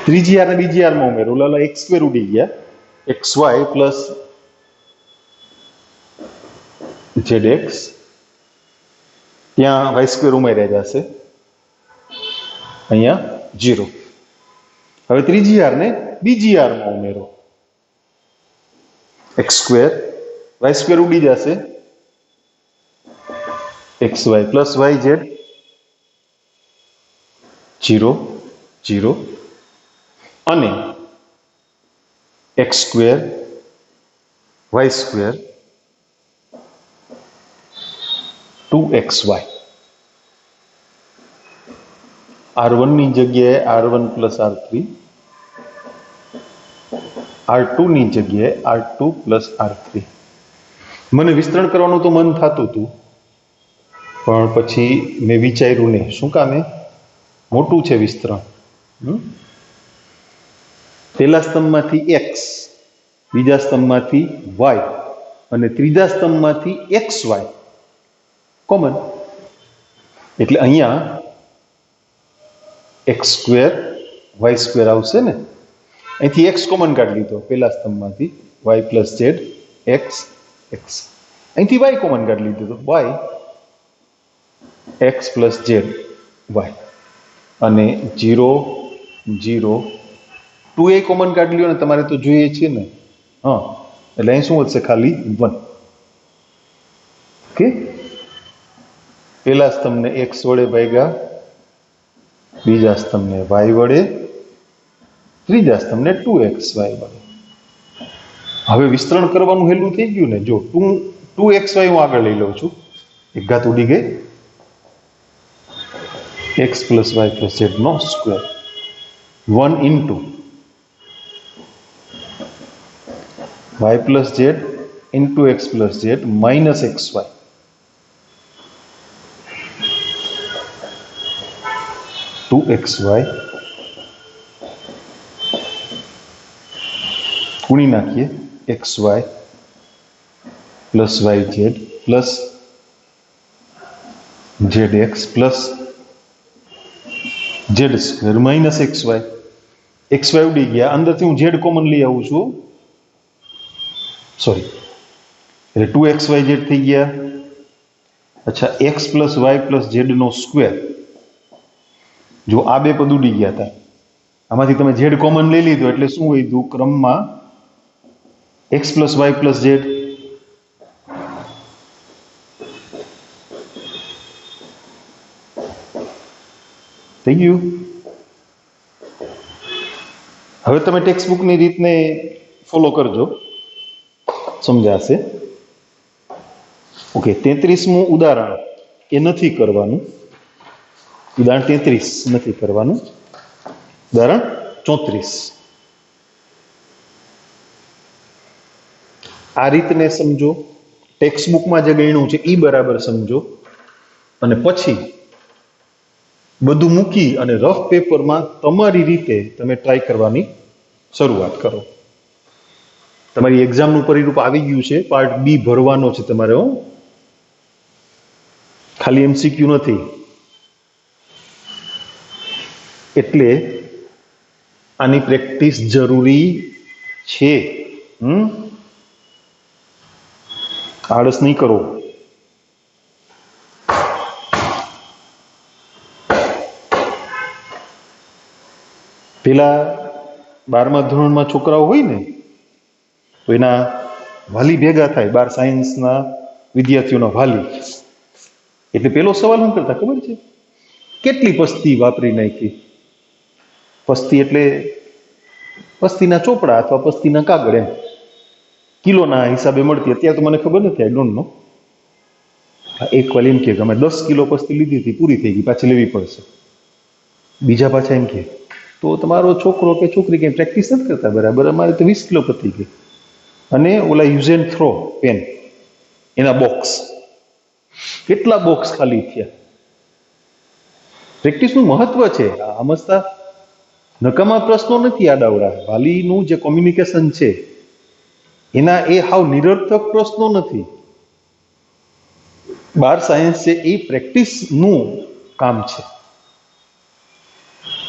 ત્રીજી હાર ને બીજી હારમાં ઉમેરો. ઓલા x² ઉડી ગયા, xy પ્લસ zx, ત્યાં y² ઉમેર્યા જશે, અહીંયા 0. હવે ત્રીજી હાર ને બીજી હારમાં ઉમેરો. x² y² ઉડી જશે, xy પ્લસ yz 0 0 અને x² y² 2xy. r1 ની જગ્યાએ r1 પ્લસ r3, r2 ની જગ્યાએ r2 પ્લસ r3. મને વિસ્તરણ કરવાનું તો મન થતું હતું, પણ પછી મેં વિચાર્યું નહીં. શું કામે? મોટું છે વિસ્તરણ. પહેલા સ્તંભમાંથી x, બીજા સ્તંભમાંથી y અને ત્રીજા સ્તંભમાંથી xy કોમન, એટલે અહીંયા x² y² આવશે ને. અહીંથી x કોમન કાઢી લીધો પહેલા સ્તંભમાંથી, y plus Z x x. અહીંથી y કોમન કાઢી લીધો તો y x plus Z y અને 0 0 2 એ કોમન કાઢી લ્યો ને, તમારે તો જોઈએ છે ને. હા, એટલે અહીં શું વધશે? ખાલી 1. ઓકે, પહેલા સ્તંભને x વડે ભાગ્યા, બીજા સ્તંભને y વડે, ત્રીજા સ્તંભને 2xy વડે. હવે વિસ્તરણ કરવાનું હેલું થઈ ગયું ને. જો 2xy હું આગળ લઈ લઉં છું, એક ઘાત ઉડી ગઈ. x plus y plus Z નો square 1 into y plus Z into x plus Z minus xy 2xy ગુણી નાખીએ xy plus yz plus zx plus z square minus xy. xy ઉડી ગયા, અંદરથી હું z કોમન લઈ આવું છું, સોરી, એટલે 2xyz થઈ ગયા. અચ્છા, x plus y plus z નો સ્ક્વેર. જો આ બે પદ ઉડી ગયા હતા, આમાંથી તમે z કોમન લઈ લીધો એટલે શું વધ્યું ક્રમમાં? x plus y plus z. થઈ ગયું. હવે તમે ટેક્સ્ટ બુકની રીતને ફોલો કરજો, સમજાશે. ઓકે, 33મું ઉદાહરણ. એ નથી કરવાનું. ઉદાહરણ 33 નથી કરવાનું. ઉદાહરણ 34. આ રીતને સમજો, ટેક્સ્ટ બુકમાં જે ગણ્યું છે એ બરાબર સમજો, અને પછી બધું મૂકી અને રફ પેપરમાં તમારી રીતે તમે ટ્રાય કરવાની શરૂઆત કરો. તમારી એક્ઝામનું પરિરૂપ આવી ગયું છે. પાર્ટ બી ભરવાનો છે તમારે, ખાલી MCQ નથી. એટલે આની પ્રેક્ટિસ જરૂરી છે. આળસ નહીં કરો. પેલા 12મા ધોરણમાં છોકરાઓ હોય ને તો એના વાલી ભેગા થાય, 12 સાયન્સના વિદ્યાર્થીઓના વાલી. એટલે પેલો સવાલ શું કરતા ખબર છે? કેટલી પસ્તી વાપરી નાખી. પસ્તી એટલે પસ્તીના ચોપડા અથવા પસ્તીના કાગળ, એમ કિલોના હિસાબે મળતી. અત્યારે તો મને ખબર નથી, આઈ ડોન્ટ નો. એક વાલી એમ કે અમે 10 કિલો પસ્તી લીધી હતી, પૂરી થઈ ગઈ, પાછી લેવી પડશે. બીજા પાછા એમ કે તો તમારો છોકરો કે છોકરી કંઈ પ્રેક્ટિસ નથી કરતા બરાબર, અમારે તો 20 કિલો પતી ગઈ. અને ઓલા યુઝ એન્ડ થ્રો પેન, એના બોક્સ, કેટલા બોક્સ ખાલી થયા. પ્રેક્ટિસનું મહત્વ છે. સમજતા નકામા પ્રશ્નો નથી આડાવડા. વાલીનું જે કોમ્યુનિકેશન છે એના એ હાવ નિરર્થક પ્રશ્નો નથી. 12 સાયન્સ છે એ પ્રેક્ટિસનું કામ છે.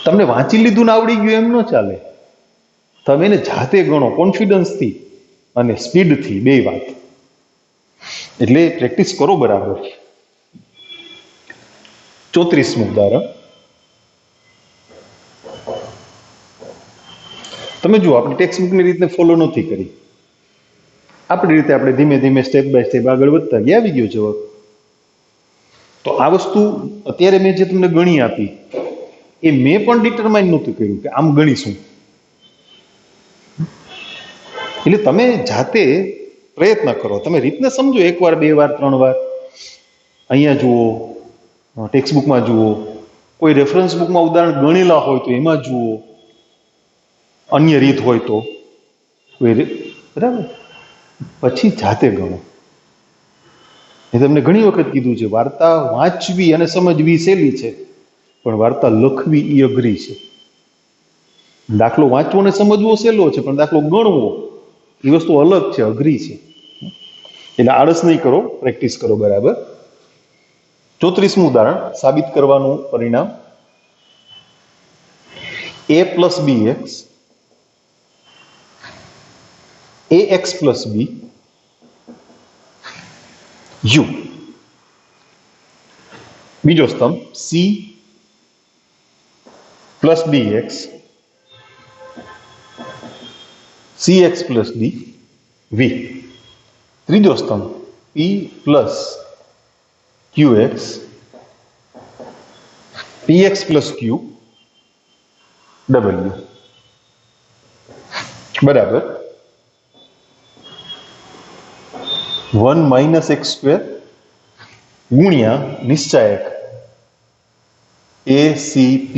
તમને વાંચી લીધું ને આવડી ગયું એમ ન ચાલે. તમે એને જાતે ગણો, કોન્ફિડન્સથી અને સ્પીડથી, બે વાત. એટલે પ્રેક્ટિસ કરો બરાબર. 34મું ઉદાહરણ તમે જુઓ. આપણે ટેક્સ્ટ બુકની રીતને ફોલો નથી કરી. આપણી રીતે આપણે ધીમે ધીમે સ્ટેપ બાય સ્ટેપ આગળ વધતા ગયા. આવી ગયો જવાબ. તો આ વસ્તુ અત્યારે મેં જે તમને ગણી આપી એ મેં પણ ડિટરમાઇન નહોતું કર્યું કે આમ ગણીશું. એટલે તમે જાતે પ્રયત્ન કરો. તમે રીતને સમજો. 1 વાર 2 વાર 3 વાર અહીંયા જુઓ, ટેક્સ્ટ બુકમાં જુઓ, કોઈ રેફરન્સ બુકમાં ઉદાહરણ ગણેલા હોય તો એમાં જુઓ, અન્ય રીત હોય તો બરાબર, પછી જાતે ગણો. એ તમને ઘણી વખત કીધું છે, વાર્તા વાંચવી અને સમજવી સહેલી છે, પણ વાર્તા લખવી એ અઘરી છે. દાખલો વાંચવો અને સમજવો સહેલો છે, પણ દાખલો ગણવો એ વસ્તુ અલગ છે, અઘરી છે. એટલે આળસ નહીં કરો, પ્રેક્ટિસ કરો બરાબર. 34મું ઉદાહરણ સાબિત કરવાનું પરિણામ. a + bx ax + b u. બીજો સ્તંભ c + dx cx + d v. ત્રીજો સ્તંભ p + qx px + q w બરાબર 1 - x² ગુણ્યા નિશ્ચાયક acp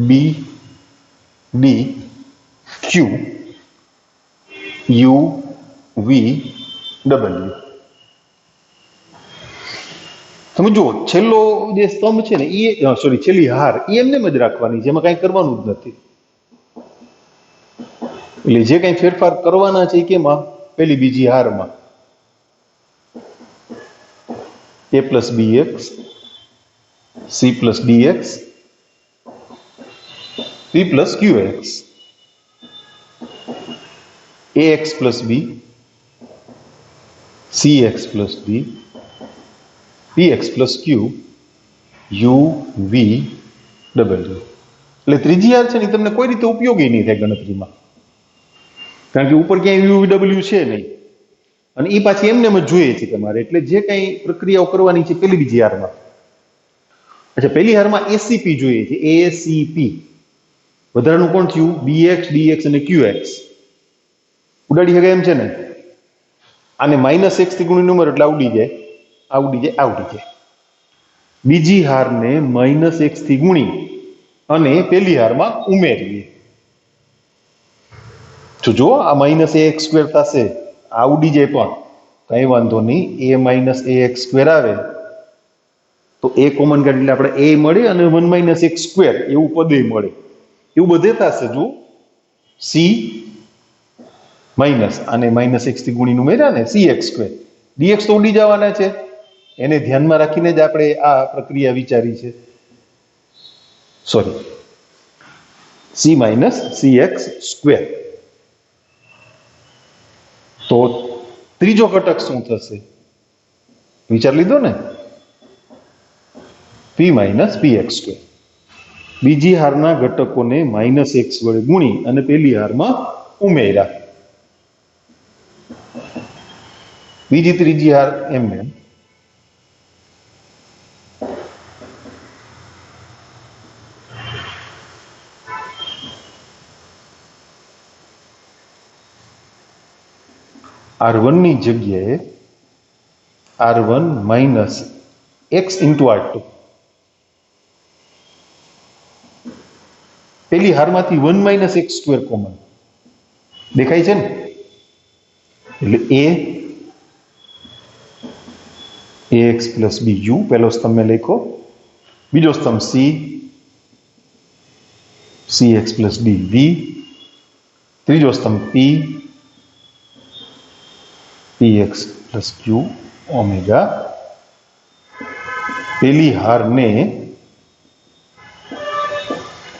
bd q u v w. તમે જુઓ, છેલ્લો જે સ્તંભ છે ને એ છેલ્લી હાર એ એમને જ રાખવાની છે, એમાં કઈ કરવાનું જ નથી. એટલે જે કઈ ફેરફાર કરવાના છે એ કેમાં? પેલી બીજી હારમાં. a + bx c + dx p + qx ax + b cx + d px + q u v w. એટલે ત્રીજી હાર છે ને તમને કોઈ રીતે ઉપયોગી નહીં થાય ગણતરીમાં, કારણ કે ઉપર ક્યાંય યુ ડબલ્યુ છે નહીં, અને એ પાછી એમને જ જોઈએ છે તમારે. એટલે જે કંઈ પ્રક્રિયાઓ કરવાની છે પેલી બીજી હારમાં. અચ્છા, પહેલી હારમાં એસીપી જોઈએ છે, એસીપી. વધારાનું કોણ થયું? બીએક્સ, ડીએક્સ અને ક્યુએક્સ. ઉડાડી શકાય એમ છે ને. આને -x થી ગુણીને ઉમેરો એટલે ઉડી જાય. આવડી જાય. બીજી હારને -x થી ગુણી અને પેલી હારમાં ઉમેરીએ. તો જો આ -ax² થશે, આવડી જાય પણ કઈ વાંધો નહીં. a-ax² આવે તો a કોમન કાઢી એટલે આપણે a મળે અને 1 - x² એવું પદે મળે. એવું બધે થશે. જો c માઇનસ અને -x થી ગુણીને ઉમેર્યા ને cx², dx તો ઉડી જવાના છે. એને ધ્યાનમાં રાખીને જ આપણે આ પ્રક્રિયા વિચારી છે. Sorry, c - cx². તો ત્રીજો ઘટક શું થશે વિચાર લીધો ને? p - px². બીજી હારના ઘટકોને -x વડે ગુણી અને પેલી હારમાં ઉમેર્યા. બીજી ત્રીજી હાર એમને r1 ની જગ્યાએ r1 - x × r2. પેલી હારમાંથી 1 - x² કોમન દેખાય છે ને? એટલે ax + bu પહેલો સ્તંભ મેં લખ્યો, બીજો સ્તંભ cx + dv, ત્રીજો સ્તંભ px + q ઓમેગા. પેલી હારને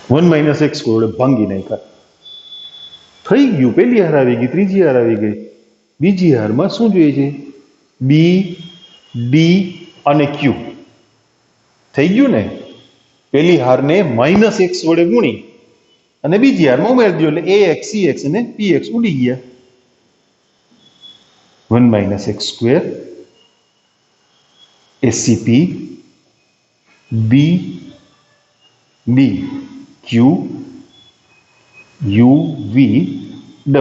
1 - x વડે ભાંગી નાખ્યા. થઈ ગયું. પેલી હાર આવી ગઈ, ત્રીજી હાર આવી ગઈ. બીજી હારમાં શું જોઈએ છે? b, d અને q. થઈ ગયું ને? પેલી હારને -x વડે ગુણી અને બીજી હારમાં ઉમેરી દો એટલે ax, cx અને px ઉડી ગયા. 1 - x² scp b d q u v w.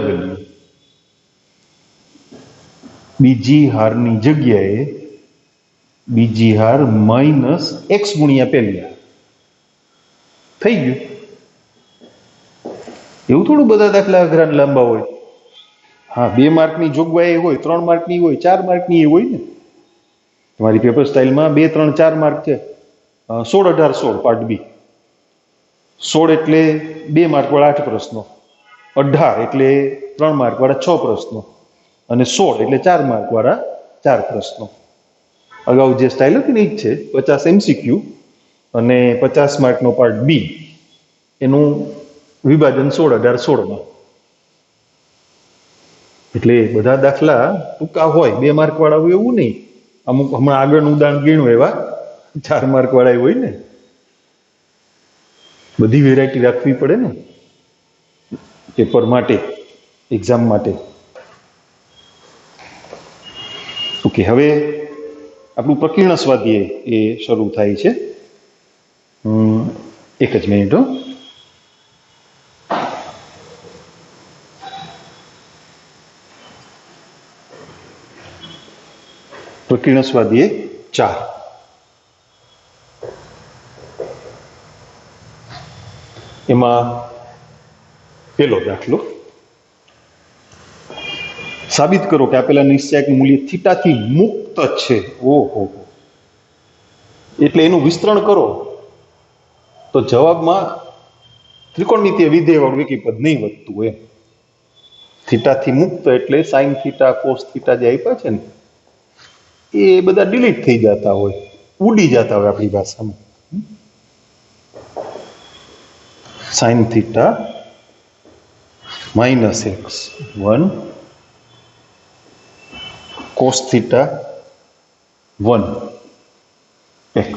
બીજી હારની જગ્યાએ બીજી હાર -x ગુણ્યા પેલી હાર. થઈ ગયું. એવું થોડું બધા દાખલા અઘરા ને લાંબા હોય. હા, 2 માર્કની જોગવાઈ હોય, 3 માર્કની હોય, 4 માર્કની હોય ને. તમારી પેપર સ્ટાઇલમાં 2, 3, 4 માર્ક છે. 16, 18, 16 પાર્ટ બી. 16 એટલે 2 માર્ક વાળા 8 પ્રશ્નો, 18 એટલે 3 માર્ક વાળા 6 પ્રશ્નો અને 16 એટલે 4 માર્ક વાળા 4 પ્રશ્નો. અગાઉ જે સ્ટાઇલ હતી ને એ જ છે. 50 MCQ અને 50 માર્કનો પાર્ટ બી, એનું વિભાજન 16, 18, 16માં. એટલે બધા દાખલા ટૂંકા હોય, 2 માર્ક વાળા હોય એવું નહીં. અમુક હમણાં આગળનું ઉદાહરણ ગણ્યું એવા 4 માર્ક વાળા હોય ને. બધી વેરાયટી રાખવી પડે ને પેપર માટે, એક્ઝામ માટે. ઓકે, હવે આપણું પ્રકીર્ણ સ્વાધ્યાય એ શરૂ થાય છે. એક જ મિનિટ. પ્રકીર્ણ સ્વાધ્યાય 4. એમાં પેલો દાખલો. સાબિત કરો કે આપેલા નિશ્ચયકનું મૂલ્ય થીટાથી મુક્ત છે. ઓહો, એટલે એનું વિસ્તરણ કરો તો જવાબમાં ત્રિકોણમિતિય વિધેય વાળું એકેય પદ નહીં વધતું હોય. થીટાથી મુક્ત એટલે સાઇન થીટા, કોસ થીટા જે આપ્યા છે ને એ બધા ડિલીટ થઈ જતા હોય, ઉડી જતા હોય આપણી ભાષામાં. Sine theta -x1 cos theta 1x.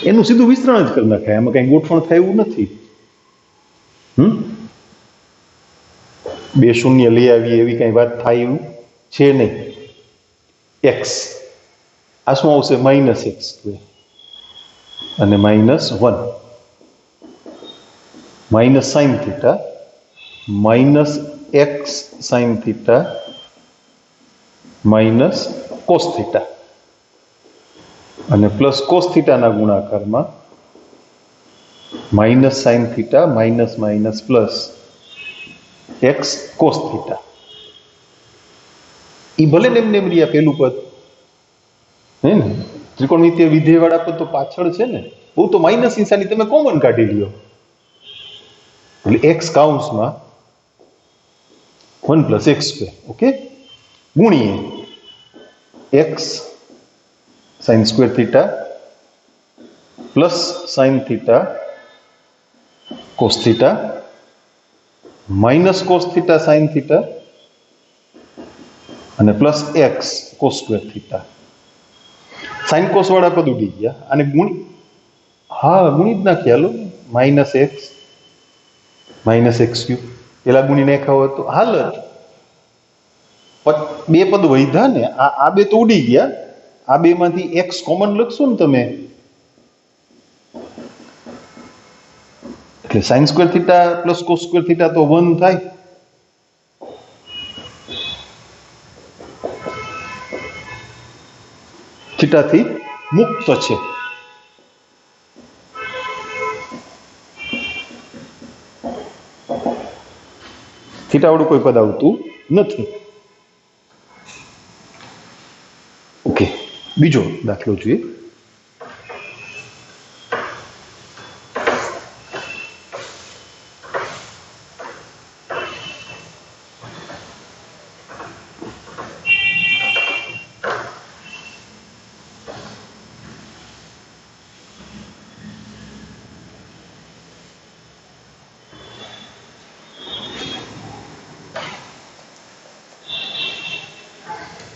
એનું સીધું વિસ્તરણ જ કરી નાખાય. આમાં કઈ ગોઠવણ થાય એવું નથી. 2 શૂન્ય લઈ આવીએ એવી કઈ વાત થાય એવું છે નહીં. x આ શું આવશે? -x² અને -1 -sin θ -x sin θ minus cos theta અને પ્લસ કોસ થીટાના ગુણાકારમાં minus sine theta minus minus plus x cos theta. એ ભલે ને એમને રહ્યા પેલું પદ હે ને, ત્રિકોણમિતિય વિધેયવાળા પદ તો પાછળ છે ને, બહુ તો માઇનસ નિશાની તમે કોમન કાઢી લ્યો એટલે એક્સ કાઉન્સમાં 1 + x², ઓકે, ગુણીએ x sine square theta plus sine theta cos theta minus cos theta sine theta અને plus x cos square theta. Sine cos વાળા પદ ઉડી ગયા અને ગુણી જ નાખી હાલો, માઇનસ એક્સ ક્યુ પેલા ગુણી નાખ્યા હોય તો હાલ જ. બે પદ વધ્યા ને, આ બે તો ઉડી ગયા, આ બે માંથી એક્સ કોમન લખશો ને તમે એટલે sign square theta plus cos square theta તો 1 થાય. થીટાથી મુક્ત છે. થીટાવાળું કોઈ પદ આવતું નથી. ઓકે, બીજો દાખલો જોઈએ.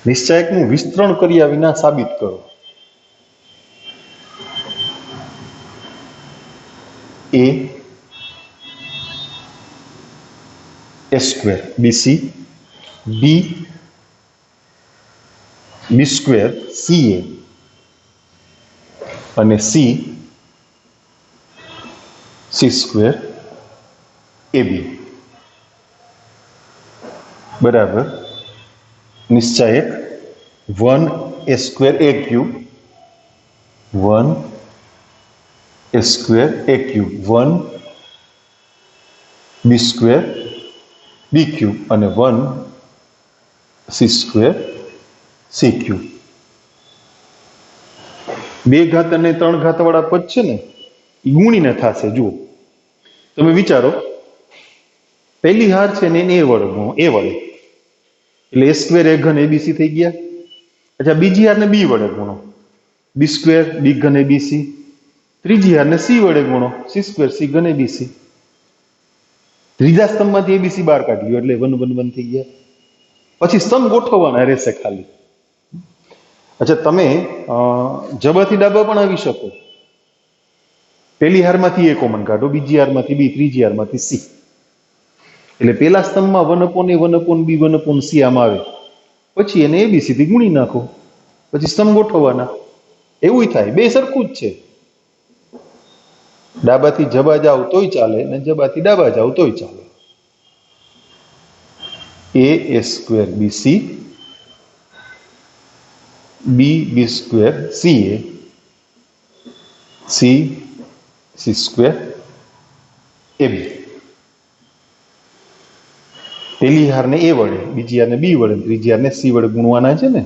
નિશ્ચાયકનું વિસ્તરણ કર્યા વિના સાબિત કરો. a s² bc b b² ca અને c c² ab બરાબર નિશ્ચાયક 1a² a³ 1a² a³ 1b² b³ અને 1c² c³. બે ઘાત અને 3 ઘાત વાળા પદ છે ને એ ગુણીને થશે. જુઓ તમે વિચારો, પહેલી હાર છે ને એને a વડે ગુણો, a વડે એટલે a² a ઘન abc થઈ ગયા. અચ્છા, બીજી હારને b વડે ગુણો, b² b ઘન abc. ત્રીજી હારને c વડે ગુણો, c² c ઘન abc. ત્રીજા સ્તંભમાંથી abc બહાર કાઢ્યું એટલે 1 1 1 થઈ ગયા. પછી સ્તંભ ગોઠવવાના રહેશે ખાલી. અચ્છા, તમે જબાથી ડાબા પણ આવી શકો. પહેલી હારમાંથી a કોમન કાઢો, બીજી હારમાંથી b, ત્રીજી હારમાંથી c. એટલે પેલા સ્તંભમાં 1/a 1/b 1/c આમ આવે, પછી એને abc થી ગુણી નાખો, પછી સ્તંભ ગોઠવવાના. એવું થાય, બે સરખું જ છે. ડાબાથી જબા જાવ તોય ચાલે ને જબાથી ડાબા જાવ તોય ચાલે. a² bc b b² ca c c² ab. પેલી હારને a વડે, બીજી હારને b વડે, ત્રીજી હારને c વડે ગુણવાના છે ને,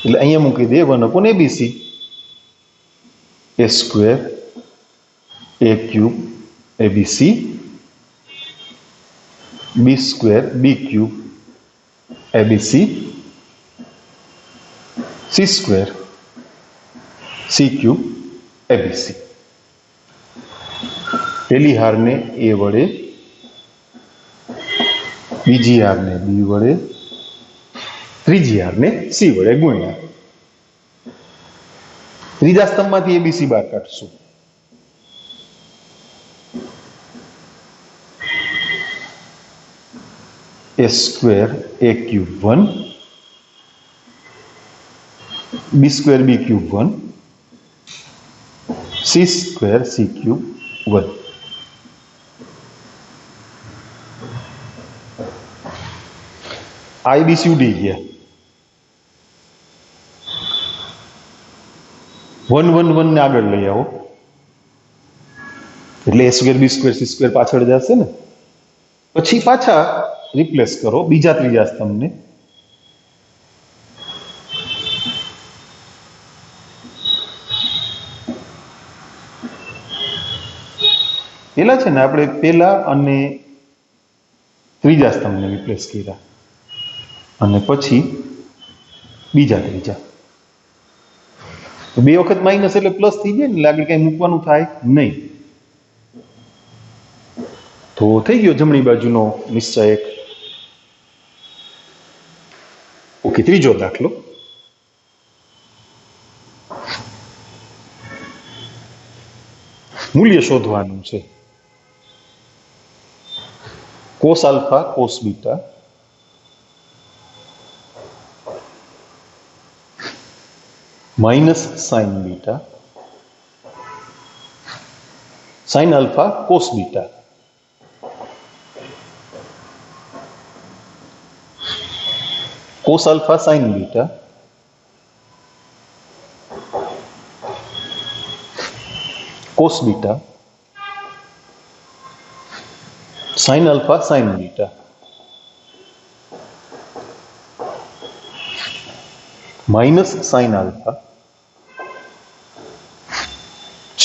એટલે અહીંયા મૂકી દે 1/abc a² a³ abc b² b³ abc c² c³ abc. પેલી હારને a વડે, બીજી હારને b વડે, ત્રીજી હારને c વડે ગુણ્યા. ત્રીજા સ્તંભમાંથી abc બહાર કાઢશું. a² a³ 1 b² b³ 1 c² c³ 1. abc ઉડી ગયા, 1 1 1 ને આગળ લઈ આવો એટલે a square b square c square પાછળ જશે ને, પછી પાછા રિપ્લેસ કરો બીજા ત્રીજા સ્તંભને. પેલા છે ને આપણે પેલા અને ત્રીજા સ્તંભને રિપ્લેસ કર્યા અને પછી બીજા ત્રીજા. બે વખત માઇનસ એટલે પ્લસ થઈ જાય ને, આગળ કઈ મૂકવાનું થાય નહીં. તો થઈ ગયો જમણી બાજુનો નિશ્ચયક. ઓકે, ત્રીજો દાખલો. મૂલ્ય શોધવાનું છે. Cos alpha cos beta minus sign beta sine alpha cos beta cos alpha sign beta cos beta sign alpha sine beta minus sine alpha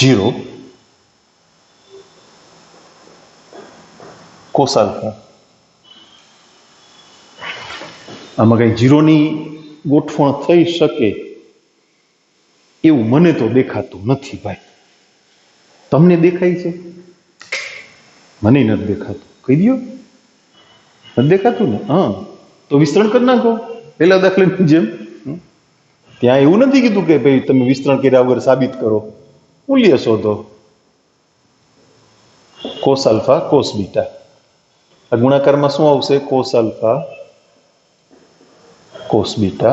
0 cos alpha. આમાં કઈ જીરોની ગોઠવણ થઈ શકે એવું મને તો દેખાતું નથી ભાઈ. તમને દેખાય છે? મને નથી દેખાતું. કહી દો, નથી દેખાતું ને? હા, તો વિસ્તરણ કરી નાખો પેલા દાખલાની જેમ. ત્યાં એવું નથી કીધું કે ભાઈ તમે વિસ્તરણ કર્યા વગર સાબિત કરો, મૂલ્ય શોધો. કોસ આલ્ફા કોસ બીટા, આ ગુણાકારમાં શું આવશે? Cos alpha cos beta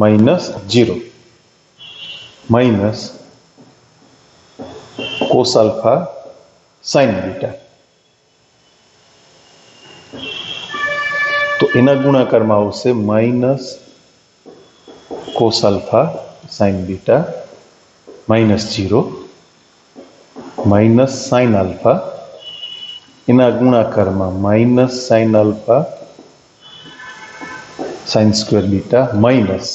minus 0 minus cos alpha sine beta. तो एना गुणाकार में आवशे minus cos alpha sine beta minus 0 minus sine alpha एना गुणाकार में minus sine alpha sine square beta minus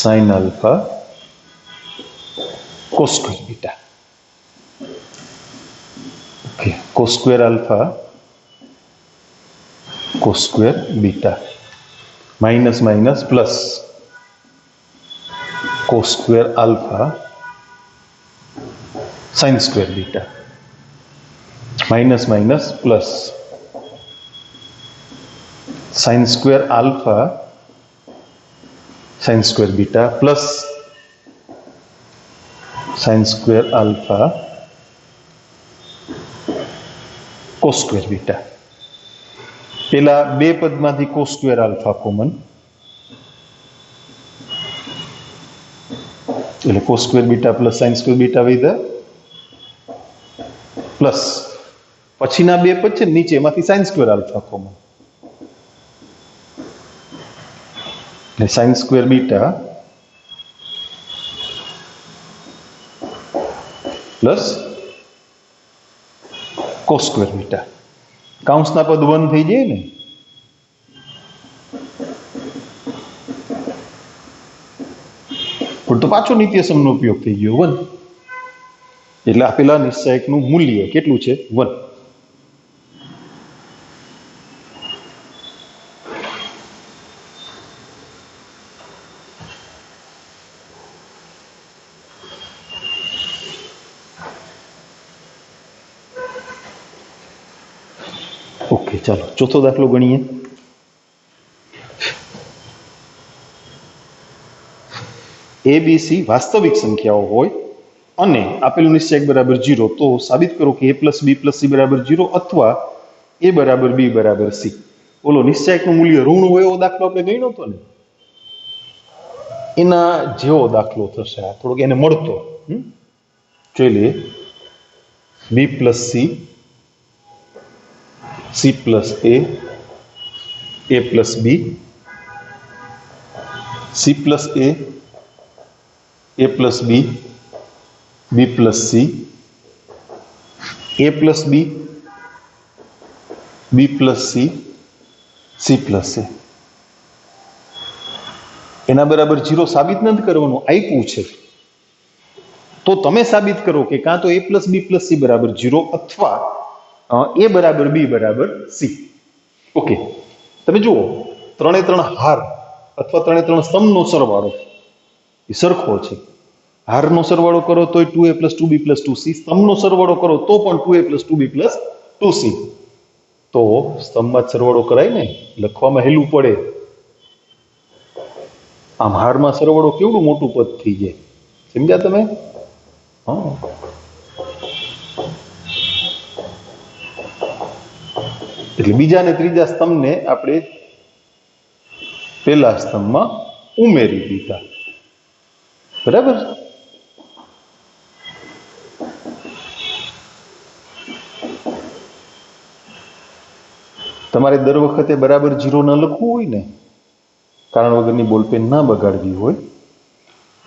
sine alpha cos square beta. Cos square alpha cos square beta minus minus plus cos square alpha sine square beta minus minus plus sine square alpha sine square beta plus sine square alpha cos square beta. पेला बे पद मांथी cos square alpha common એટલે cos square beta plus sine square beta वैधा plus पछीना बे पद छे नीचे एमांथी साइन स्क्वेर अल्फा कॉमन એટલે sine square beta plus cos square beta. काउंसना पद 1 થઈ જાય ને, પણ તો પાછો નિત્યસમનો ઉપયોગ થઈ ગયો 1. એટલે આપેલા નિશ્ચયકનું મૂલ્ય કેટલું છે? 1. ओके, चलो चौथो दाखलो गणीए. ए बी सी वास्तविक संख्याओं होय अने आपेलुं निश्चयक बराबर 0 तो साबित करो कि a plus b plus c बराबर 0 अथवा a बराबर b बराबर c. बोलो निश्चयकनुं मूल्य ऋण होय एवो दाखलो आपणे गण्यो तो ने, एना जेवो दाखलो थशे. आ थोड़ोक एने मळतो जोई लईए. b plus c C plus A plus B, C plus A A plus B, B plus C, A plus B, B plus C, C plus A. एना बराबर 0 साबित नहीं करवानुं, आप्युं छे तो तमे साबित करो कि कां तो ए प्लस बी प्लस सी बराबर 0 अथवा ए बराबर बी बराबर सी। ओके, तमे जुओ त्रे त्रण हार अथवा त्रे त्रण स्तंभनो सरवाळो ए सरखो छे। हारनो सरवाळो करो तो 2a + 2b + 2c, स्तंभनो सरवाळो करो तो पण 2a + 2b + 2c। तो स्तंभमां सरवाळो कराय ने, लखवामां हेલું પડે। आम हारमां सरवाळो केवडું મોટું પદ થઈ જાય, સમજ્યા તમે? हाँ, એટલે બીજા ને ત્રીજા સ્તંભને આપણે પહેલા સ્તંભમાં ઉમેરી દીધા, બરાબર? તમારે દર વખતે બરાબર 0 ન લખવું હોય ને, કારણ વગરની બોલપેન ના બગાડવી હોય,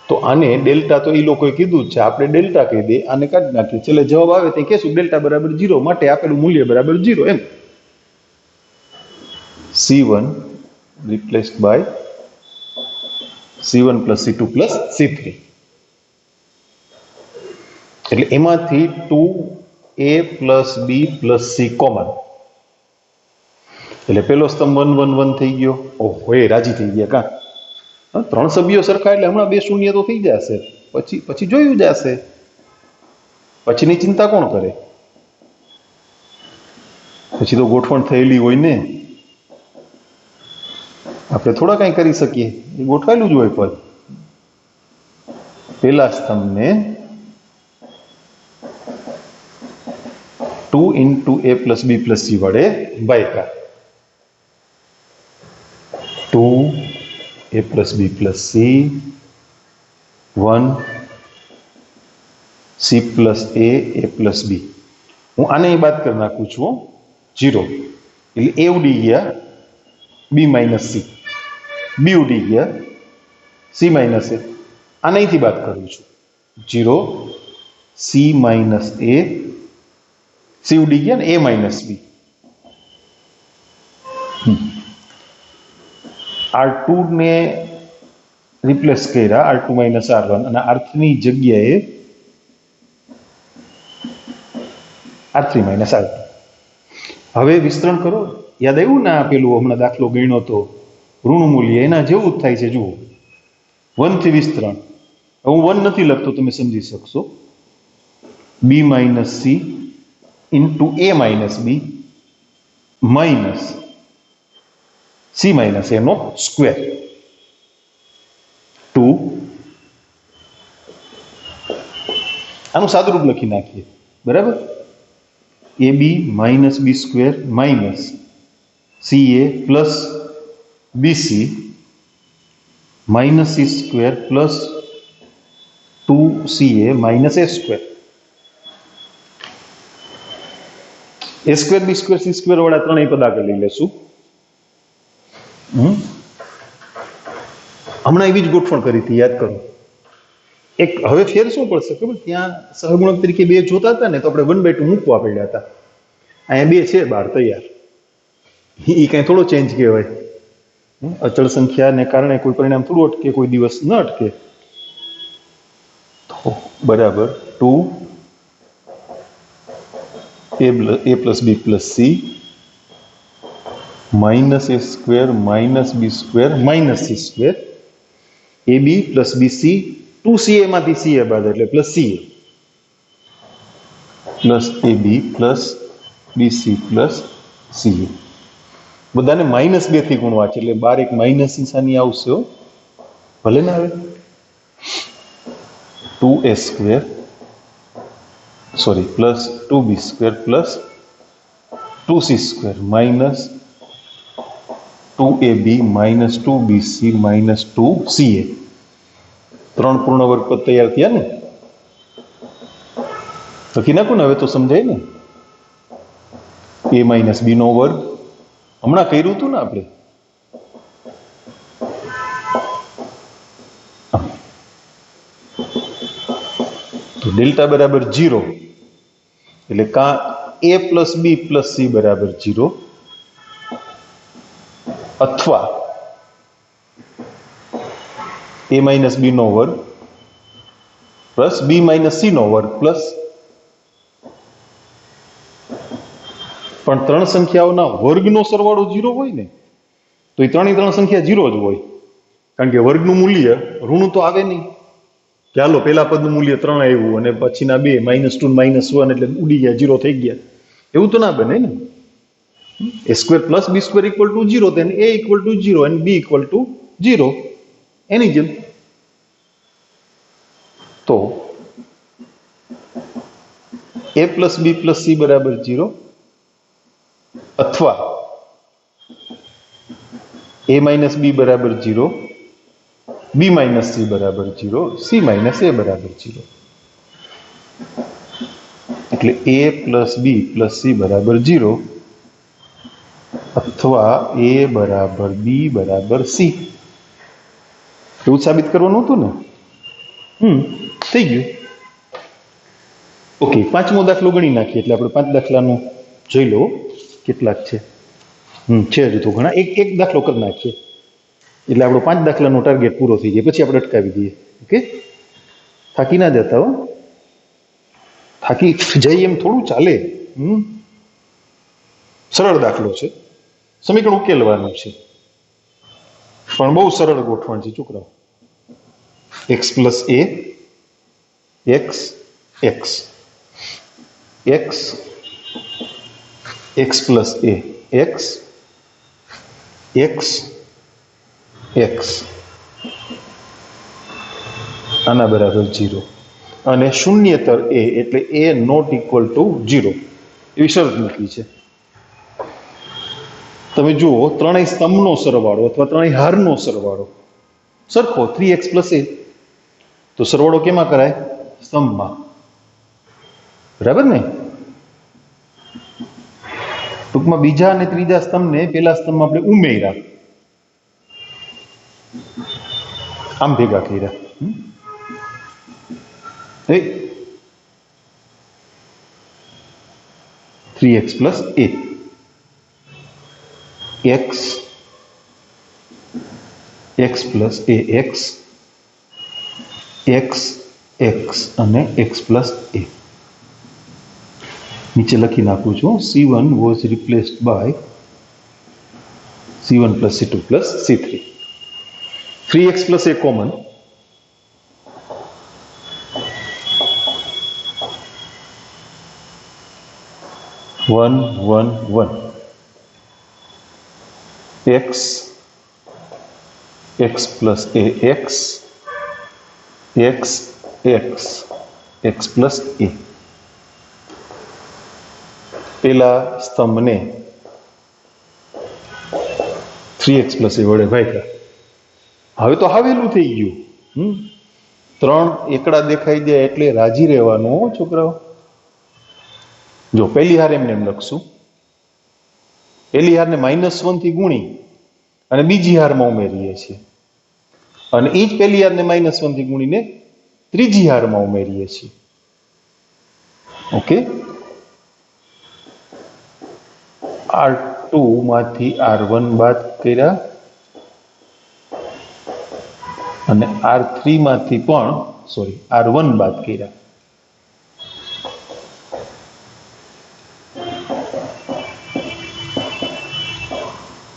તો આને ડેલ્ટા તો એ લોકોએ કીધું જ છે, આપણે ડેલ્ટા કહી દઈએ, આને કાઢી નાખીએ, છેલ્લે જવાબ આવે તે કહેશું ડેલ્ટા બરાબર 0, માટે આપેલું મૂલ્ય બરાબર 0 એમ। C1 replaced by C1 + C2 + C3, એટલે એમાંથી 2a + b + c કોમન, એટલે પેલો સ્તંભ 1 1 1 થઈ ગયો। ઓહો, એ રાજી થઈ ગયા કાં? ત્રણ સભ્યો સરખા એટલે હમણાં બે શૂન્ય તો થઈ જશે, પછી જોયું જશે, પછીની ચિંતા કોણ કરે? પછી તો ગોઠવણ થયેલી હોય ને, આપણે થોડા કાંઈ કરી શકીએ, એ ગોઠવાયેલું જ હોય પદ। પેલા સ્તંભને 2 × a + b + c વડે ભાગ્યા, 2a + b + c, 1 c + a, a + b। હું આને બાદ કરી નાખું છું 0, એટલે a ઉડી ગયા, b - c, b ઉડી ગયા, c - a, આને અહીંથી બાદ કરું છું 0 c - a, c ઉડી ગયા ને, a - b, R2 ને રિપ્લેસ કર્યા R2 - R1, અને R3 ની જગ્યાએ R3 - R2। હવે વિસ્તરણ કરો, યાદ આવ્યું ને પેલું હમણાં દાખલો ગણ્યો તો ઋણ મૂલ્ય, એના જેવું જ થાય છે। જુઓ 1 થી વિસ્તરણ, હું 1 નથી લખતો, તમે સમજી શકશો। b - c × a - b minus c - a નો સ્ક્વેર, 2, આનું સાદુરૂપ લખી નાખીએ, બરાબર? ab - b² minus ca plus bc minus c² plus 2ca minus a², a² b² c² વાળા ત્રણેય પદ આગળ લઈ લેશું। હમણાં એવી જ ગોઠવણ કરી હતી, યાદ કરો। એક હવે ફેર શું પડશે ખબર? ત્યાં સહગુણક તરીકે 2 જોતા હતા ને, તો આપણે 1/2 મૂકવા પડ્યા હતા, અહીંયા 2 છે બહાર તૈયાર, એ કાંઈ થોડો ચેન્જ કહેવાય। અચળ સંખ્યાને કારણે કોઈ પરિણામ થોડું અટકે, કોઈ દિવસ ન અટકે। તો બરાબર 2a + b + c minus a² minus b² minus c², ab + bc, 2ca માંથી ca બાદ એટલે +ca, plus ab plus bc plus ca, બધાને -2 થી ગુણવા છે, એટલે 12 એક માઇનસ નિશાની આવશે, ભલે ને આવે। 2a² sorry plus 2b² plus 2c² minus 2ab minus 2bc minus 2ca, 3 પૂર્ણ વર્ગ પદ તૈયાર થયા ને? લખી નાખું ને હવે તો સમજાય ને? a - b નો વર્ગ હમણાં કર્યું હતું ને આપણે, તો ડેલ્ટા બરાબર 0 એટલે કાં a plus b plus c બરાબર 0 અથવા a માઇનસ બી નો વર્ગ પ્લસ બી માઇનસ સી નો વર્ગ પ્લસ, પણ ત્રણ સંખ્યાઓના વર્ગનો સરવાળો 0 હોય ને તો એ ત્રણ સંખ્યા 0 જ હોય, કારણ કે વર્ગનું મૂલ્ય ઋણ તો આવે નહીં કે હાલો પેલા પદનું મૂલ્ય 3 આવ્યું અને પછીના 2 -2 -1 એટલે ઉડી ગયા 0 થઈ ગયા, એવું તો ના બને ને. a square plus b square equal to 0, then a equal to 0 and b equal to 0 એની જેમ. તો a plus b plus c બરાબર 0 અથવા a માઇનસ બી બરાબર 0, બી માઇનસ સી બરાબર 0, સી માઇનસ એ બરાબર 0. એટલે a plus b plus c બરાબર 0 અથવા a બરાબર બી બરાબર સી, એવું સાબિત કરવાનું હતું ને. થઈ ગયું. ઓકે, પાંચમો દાખલો ગણી નાખીએ એટલે આપણે 5 દાખલાનું જોઈ લો કેટલાક છે. છે હજુ તો ઘણા, એક દાખલો કરી નાખીએ એટલે આપણો 5 દાખલાનો ટાર્ગેટ પૂરો થઈ જાય, પછી આપણે અટકાવી દઈએ. ઓકે, થાકી ના જતા હો, થાકી જાય એમ થોડું ચાલે. સરળ દાખલો છે, સમીકરણ ઉકેલવાનું છે, પણ બહુ સરળ ગોઠવણ છે છોકરાઓ. x plus a x x x x plus a x x x આના બરાબર 0 અને શૂન્યતર a એટલે a નોટ ઇક્વલ ટુ 0 એવી શરત મૂકી છે. તમે જુઓ ત્રણેય સ્તંભનો સરવાળો અથવા ત્રણેય હારનો સરવાળો સરખો 3x પ્લસ a, તો સરવાળો કેમાં કરાય? સ્તંભમાં, બરાબર ને? ટૂંકમાં બીજા અને ત્રીજા સ્તંભને પેલા સ્તંભમાં આપણે ઉમેર્યા, આમ ભેગા કર્યા. 3x plus a x x plus a x x x અને x પ્લસ a. નીચે લખી નાખું છું, c1 was replaced by c1 plus c2 plus c3. 3x plus a common, 1 1 1 x x plus a x x x x plus a. પેલા સ્તંભને 3x plus a વડે ભાગ્યા. હવે તો હાવેલું થઈ ગયું. 3 એકડા દેખાઈ દે એટલે રાજી રહેવાનું છોકરાઓ. જો પહેલી હાર એમને એમ લખશું, પહેલી હારને -1 થી ગુણી અને બીજી હારમાં ઉમેરીએ છીએ, અને એ જ પહેલી હારને -1 થી ગુણીને ત્રીજી હારમાં ઉમેરીએ છીએ. ઓકે, R2 માંથી R1 બાદ કર્યા અને R3 માંથી પણ R1 બાદ કર્યા.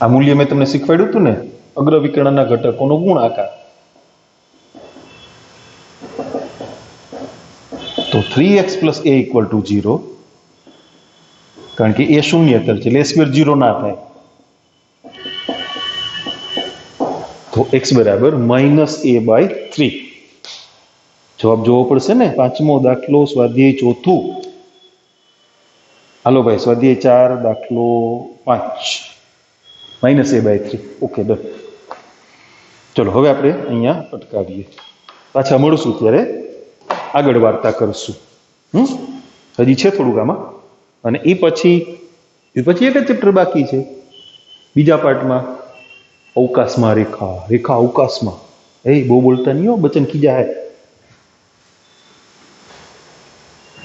આ મૂલ્ય મેં તમને શીખવાડ્યું હતું ને, અગ્ર વિકર્ણના ઘટકોનો ગુણાકાર. તો 3x plus a equal to 0, કારણ કે a શૂન્યતર છે એટલે a સ્ક્વેર 0 ના થાય, તો x બરાબર -a/3. જવાબ જોવો પડશે ને. પાંચમો દાખલો, સ્વાધ્યાય ચોથું. હાલો ભાઈ, સ્વાધ્યાય 4 દાખલો 5, -a/3. Okay, done. ચલો હવે આપણે અહીંયા અટકાવીએ, પાછા મળશું ત્યારે આગળ વાર્તા કરશું. હજી છે થોડુંક આમાં, અને એ પછી એક જ ચેપ્ટર બાકી છે બીજા પાર્ટમાં, અવકાશમાં રેખા, રેખા અવકાશમાં. એ બહુ બોલતા નહીં હો, બચન ખીજા હે.